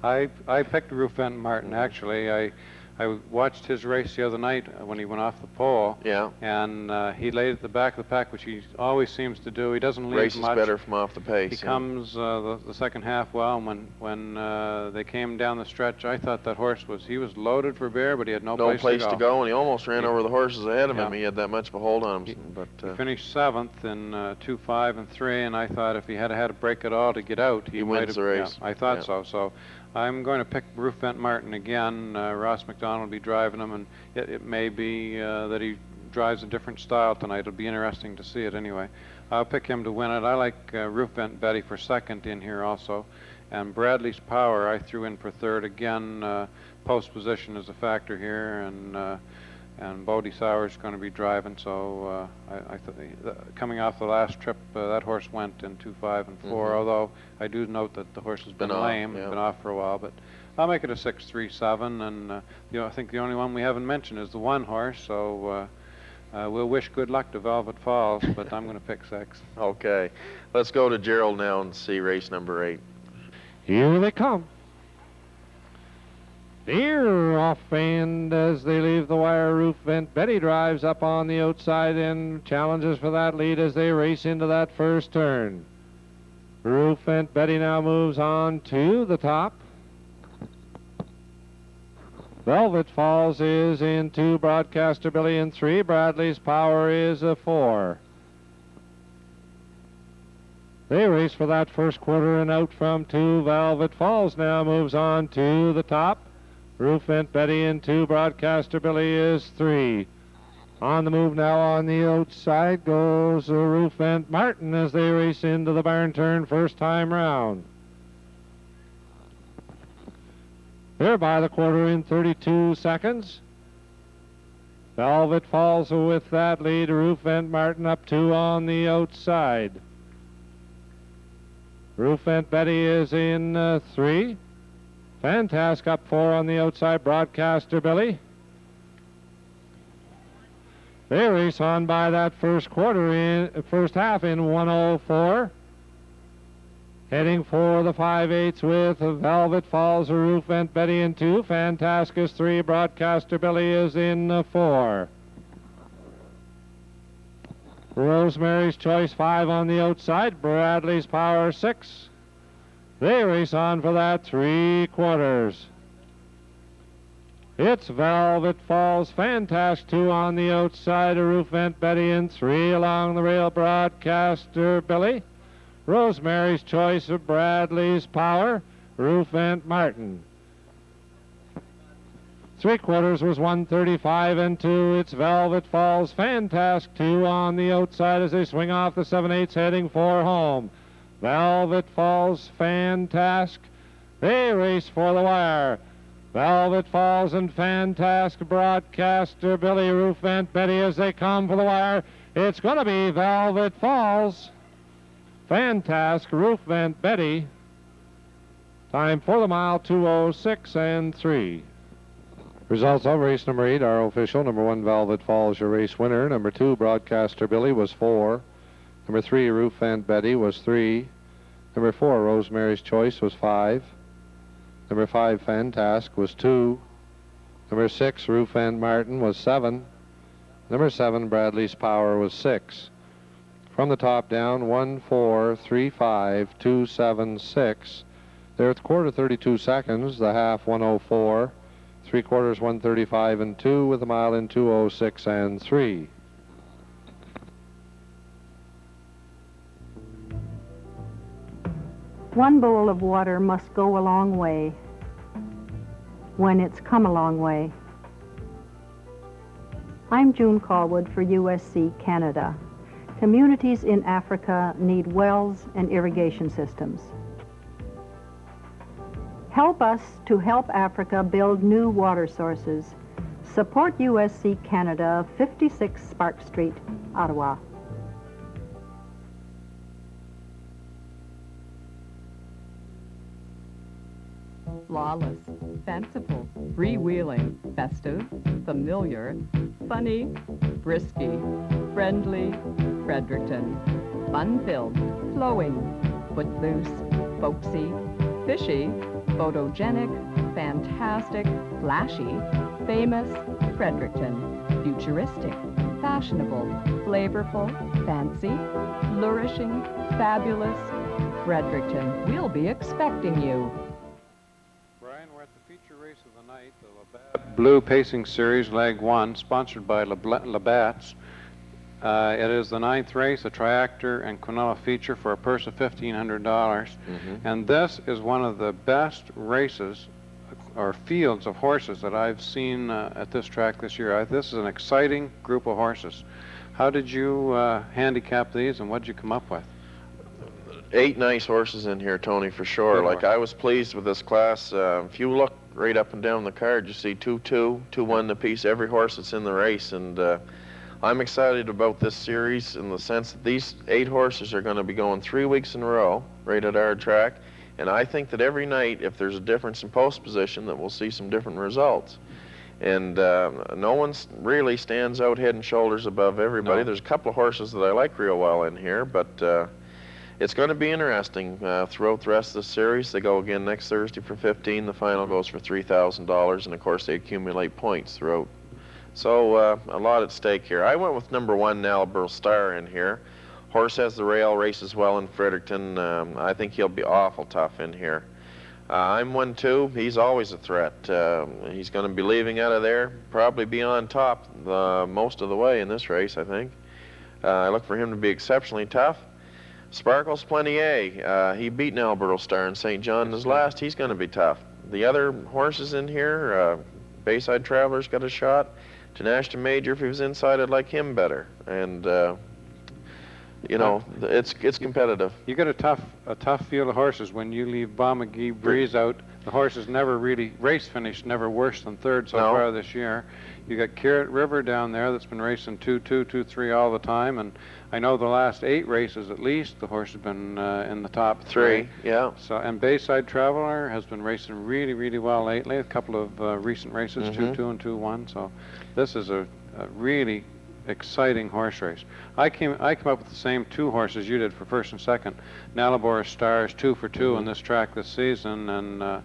I picked Roof Vent Martin, actually. I watched his race the other night when he went off the pole. Yeah. And he laid at the back of the pack, which he always seems to do. He doesn't leave Races much. better from off the pace. He comes the second half well. And when they came down the stretch, I thought that horse was loaded for bear, but he had no place to go, and he almost ran over the horses ahead of him. Yeah. He had that much of a hold on him. He finished 7th in 2, 5, and 3, and I thought if he had a break at all to get out, he wins the race. Yeah, I thought so. So I'm going to pick Roof Vent Martin again. Ross McDonald will be driving him, and it may be that he drives a different style tonight. It'll be interesting to see it anyway. I'll pick him to win it. I like Roof Vent Betty for 2nd in here also. And Bradley's Power I threw in for 3rd. Again, post position is a factor here, and Bodie Sauer's going to be driving, so coming off the last trip, that horse went in 2, 5, and 4, although I do note that the horse has been lame, been off for a while, but I'll make it a 6-3-7, and I think the only one we haven't mentioned is the 1 horse, so We'll wish good luck to Velvet Falls, but I'm going to pick 6. Okay. Let's go to Gerald now and see race number 8. Here they come. They're off, and as they leave the wire, Roof Vent Betty drives up on the outside and challenges for that lead as they race into that first turn. Roof Vent Betty now moves on to the top. Velvet Falls is in 2, Broadcaster Billy in 3, Bradley's Power is a 4. They race for that first quarter and out from 2. Velvet Falls now moves on to the top. Roof Vent Betty in 2, Broadcaster Billy is 3. On the move now on the outside goes Roof Vent Martin as they race into the barn turn first time round. They're by the quarter in 32 seconds. Velvet Falls with that lead. Roof Vent Martin up 2 on the outside. Roof Vent Betty is in 3. Fantastic up 4 on the outside. Broadcaster Billy. They race on by that first half in 1:04. Heading for the 5/8 with Velvet Falls, Roof Vent Betty in 2. Fantastic is 3. Broadcaster Billy is in 4. Rosemary's Choice 5 on the outside. Bradley's Power 6. They race on for that 3/4. It's Velvet Falls, Fantastic 2 on the outside. Roof Vent Betty in 3 along the rail. Broadcaster Billy. Rosemary's Choice of Bradley's Power. Roof Vent Martin. 3/4 was 1:35 and 2. It's Velvet Falls, Fantastic 2 on the outside as they swing off the 7/8 heading for home. Velvet Falls, Fantastic. They race for the wire. Velvet Falls and Fantastic, Broadcaster Billy, Roof Vent Betty as they come for the wire. It's going to be Velvet Falls, Fantastic, Roof Vent Betty. Time for the mile, 2:06 and 3. Results of race number 8 are official. Number 1, Velvet Falls, your race winner. Number 2, Broadcaster Billy, was 4. Number 3, Roof Vent Betty, was 3. Number 4, Rosemary's Choice, was 5. Number 5, Fantastic, was 2. Number 6, Roof Vent Martin, was 7. Number 7, Bradley's Power, was 6. From the top down, 1, 4, 3, 5, 2, 7, 6. There at the quarter, 32 seconds. The half, 1:04. 3/4, 1:35 and 2, with a mile in 2:06 and 3. One bowl of water must go a long way when it's come a long way. I'm June Callwood for USC Canada. Communities in Africa need wells and irrigation systems. Help us to help Africa build new water sources. Support USC Canada, 56 Spark Street, Ottawa. Flawless, fanciful, freewheeling, festive, familiar, funny, frisky, friendly, Fredericton. Fun-filled, flowing, footloose, folksy, fishy, photogenic, fantastic, flashy, famous, Fredericton. Futuristic, fashionable, flavorful, fancy, flourishing, fabulous, Fredericton. We'll be expecting you. Brian, we're at the feature race of the night, the Labatt Blue Pacing Series, Leg 1, sponsored by Labatt's. It is the 9th race, a triactor and Quinella feature for a purse of $1,500. And this is one of the best races or fields of horses that I've seen at this track this year. This is an exciting group of horses. How did you handicap these, and what did you come up with? 8 nice horses in here, Tony, for sure. Like, I was pleased with this class. If you look right up and down the card, you see 2-2, 2-1 apiece, every horse that's in the race. And I'm excited about this series in the sense that these 8 horses are going to be going 3 weeks in a row right at our track. And I think that every night, if there's a difference in post position, that we'll see some different results. And no one really stands out head and shoulders above everybody. No. There's a couple of horses that I like real well in here, but it's going to be interesting throughout the rest of the series. They go again next Thursday for 15. The final goes for $3,000, and of course they accumulate points throughout. So a lot at stake here. I went with number 1, Nalborough Star in here. Horse has the rail, races well in Fredericton. I think he'll be awful tough in here. I'm 1-2. He's always a threat. He's going to be leaving out of there, probably be on top most of the way in this race, I think. I look for him to be exceptionally tough. Sparkles Plenier. He beat Nalborough Star in St. John in his last. He's going to be tough. The other horses in here, Bayside Traveler's got a shot. Tenashton Major, if he was inside, I'd like him better. And you know, it's competitive. You got a tough field of horses when you leave Bob McGee Breeze out. The horses never really race finished, never worse than third so far this year. You got Carrot River down there that's been racing 2-2, 2-3 all the time, and I know the last 8 races at least the horse has been in the top 3. Yeah. So and Bayside Traveler has been racing really, really well lately. A couple of recent races, 2-2 and 2-1. So this is a really exciting horse race. I came up with the same 2 horses you did for first and second. Nalborough Star is 2 for 2 on this track this season, and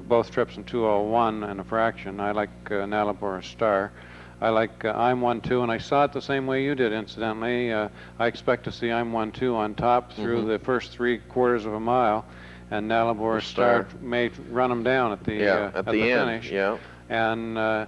both trips in 2:01 and a fraction. I like Nalborough Star. I like I'm 1-2, and I saw it the same way you did, incidentally. I expect to see I'm 1-2 on top through the first 3/4 of a mile, and Nalborough Star may run him down at the at the end. finish. Yeah. And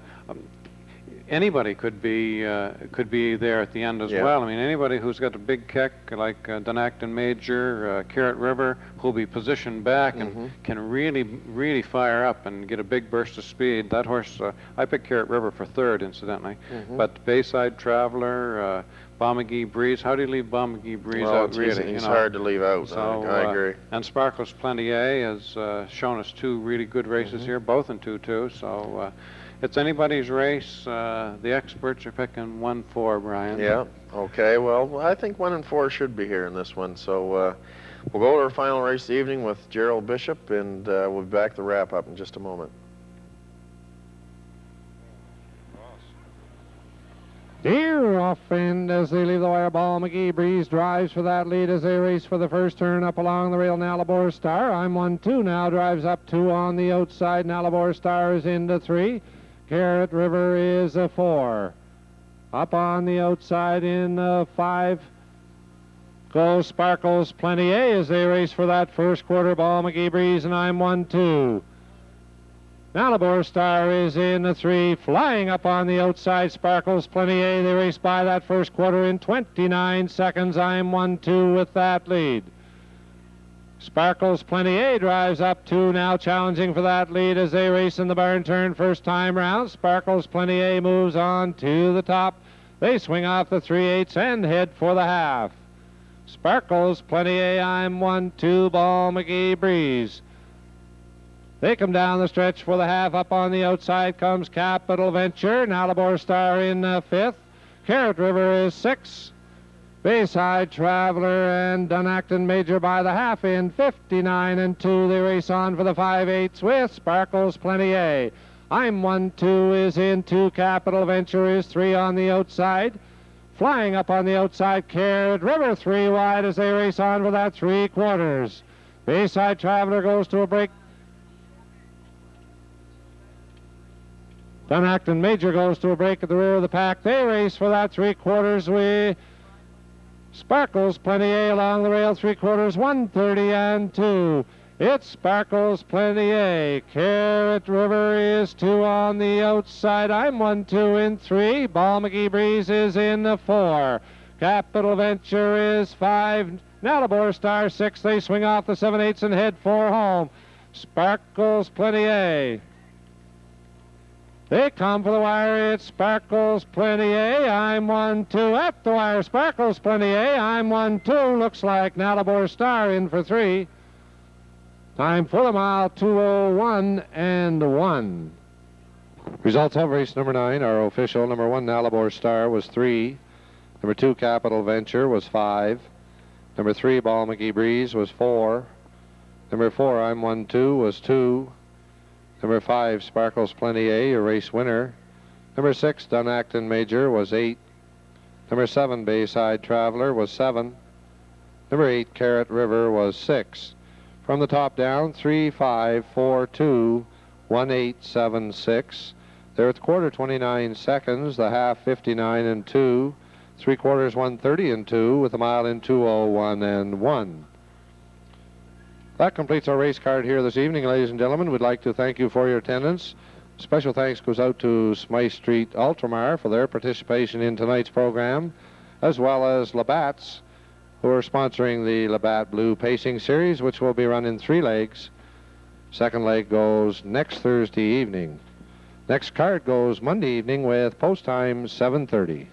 anybody could be there at the end as well. I mean, anybody who's got a big kick like Dunacton Major, Carrot River, who'll be positioned back and can really fire up and get a big burst of speed. That horse, I picked Carrot River for third, incidentally. But Bayside Traveler, Bob McGee Breeze. How do you leave Bob McGee Breeze out? Really, he's hard to leave out. So, I agree. And Sparkles Plenier has shown us 2 really good races here, both in 2-2. So. It's anybody's race. The experts are picking 1-4, Brian. Yeah. Okay. Well, I think 1 and 4 should be here in this one. So we'll go to our final race of the evening with Gerald Bishop, and we'll be back to wrap up in just a moment. Deer off end as they leave the wire. Ball McGee Breeze drives for that lead as they race for the first turn up along the rail. Nalborough Star. I'm 1-2 now. Drives up 2 on the outside. Nalborough Star is into 3. Carrot River is a 4. Up on the outside in 5 goes Sparkles Plenier as they race for that first quarter. Ball McGee Breeze and I'm 1-2. Nalborough Star is in 3. Flying up on the outside, Sparkles Plenier. They race by that first quarter in 29 seconds. I'm 1-2 with that lead. Sparkles Plenier drives up 2 now, challenging for that lead as they race in the barn turn first time round. Sparkles Plenier moves on to the top. They swing off the 3/8 and head for the half. Sparkles Plenier, I'm 1-2, Ball McGee Breeze. They come down the stretch for the half. Up on the outside comes Capital Venture. Nalborough Star in 5th. Carrot River is 6. Bayside Traveler and Dunacton Major by the half in 59 and 2. They race on for the 5/8 with Sparkles Plenier. I'm 1-2 is in 2. Capital Venture is 3 on the outside. Flying up on the outside, Carrot River 3 wide as they race on for that 3/4. Bayside Traveler goes to a break. Dunacton Major goes to a break at the rear of the pack. They race for that 3/4 with Sparkles Plenier along the rail 3/4, 1:30 and 2. It's Sparkles Plenier. Carrot River is 2 on the outside. I'm 1-2 in 3. Ball McGee Breeze is in 4. Capital Venture is 5. Nalborough Star 6. They swing off the 7/8 and head for home. Sparkles Plenier. They come for the wire. It's Sparkles Plenier. I'm 1-2 at the wire. Sparkles Plenier. I'm 1-2. Looks like Nalborough Star in for 3. Time for the mile, 2:01 and 1. Results of race number 9 are official. Number 1, Nalborough Star was 3. Number 2, Capital Venture was 5. Number 3, Ball McGee Breeze was 4. Number 4, I'm 1-2 was 2. Number 5, Sparkles Plenier, a race winner. Number 6, Dunacton Major, was 8. Number 7, Bayside Traveler, was 7. Number 8, Carrot River, was 6. From the top down, 3, 5, 4, 2, 1, 8, 7, 6. There at the quarter, 29 seconds. The half, 59 and 2. 3/4, 130 and 2, with a mile in 2:01 and 1. That completes our race card here this evening, ladies and gentlemen. We'd like to thank you for your attendance. Special thanks goes out to Smythe Street Ultramar for their participation in tonight's program, as well as Labatt's, who are sponsoring the Labatt Blue Pacing Series, which will be run in 3 legs. Second leg goes next Thursday evening. Next card goes Monday evening with post time 7:30.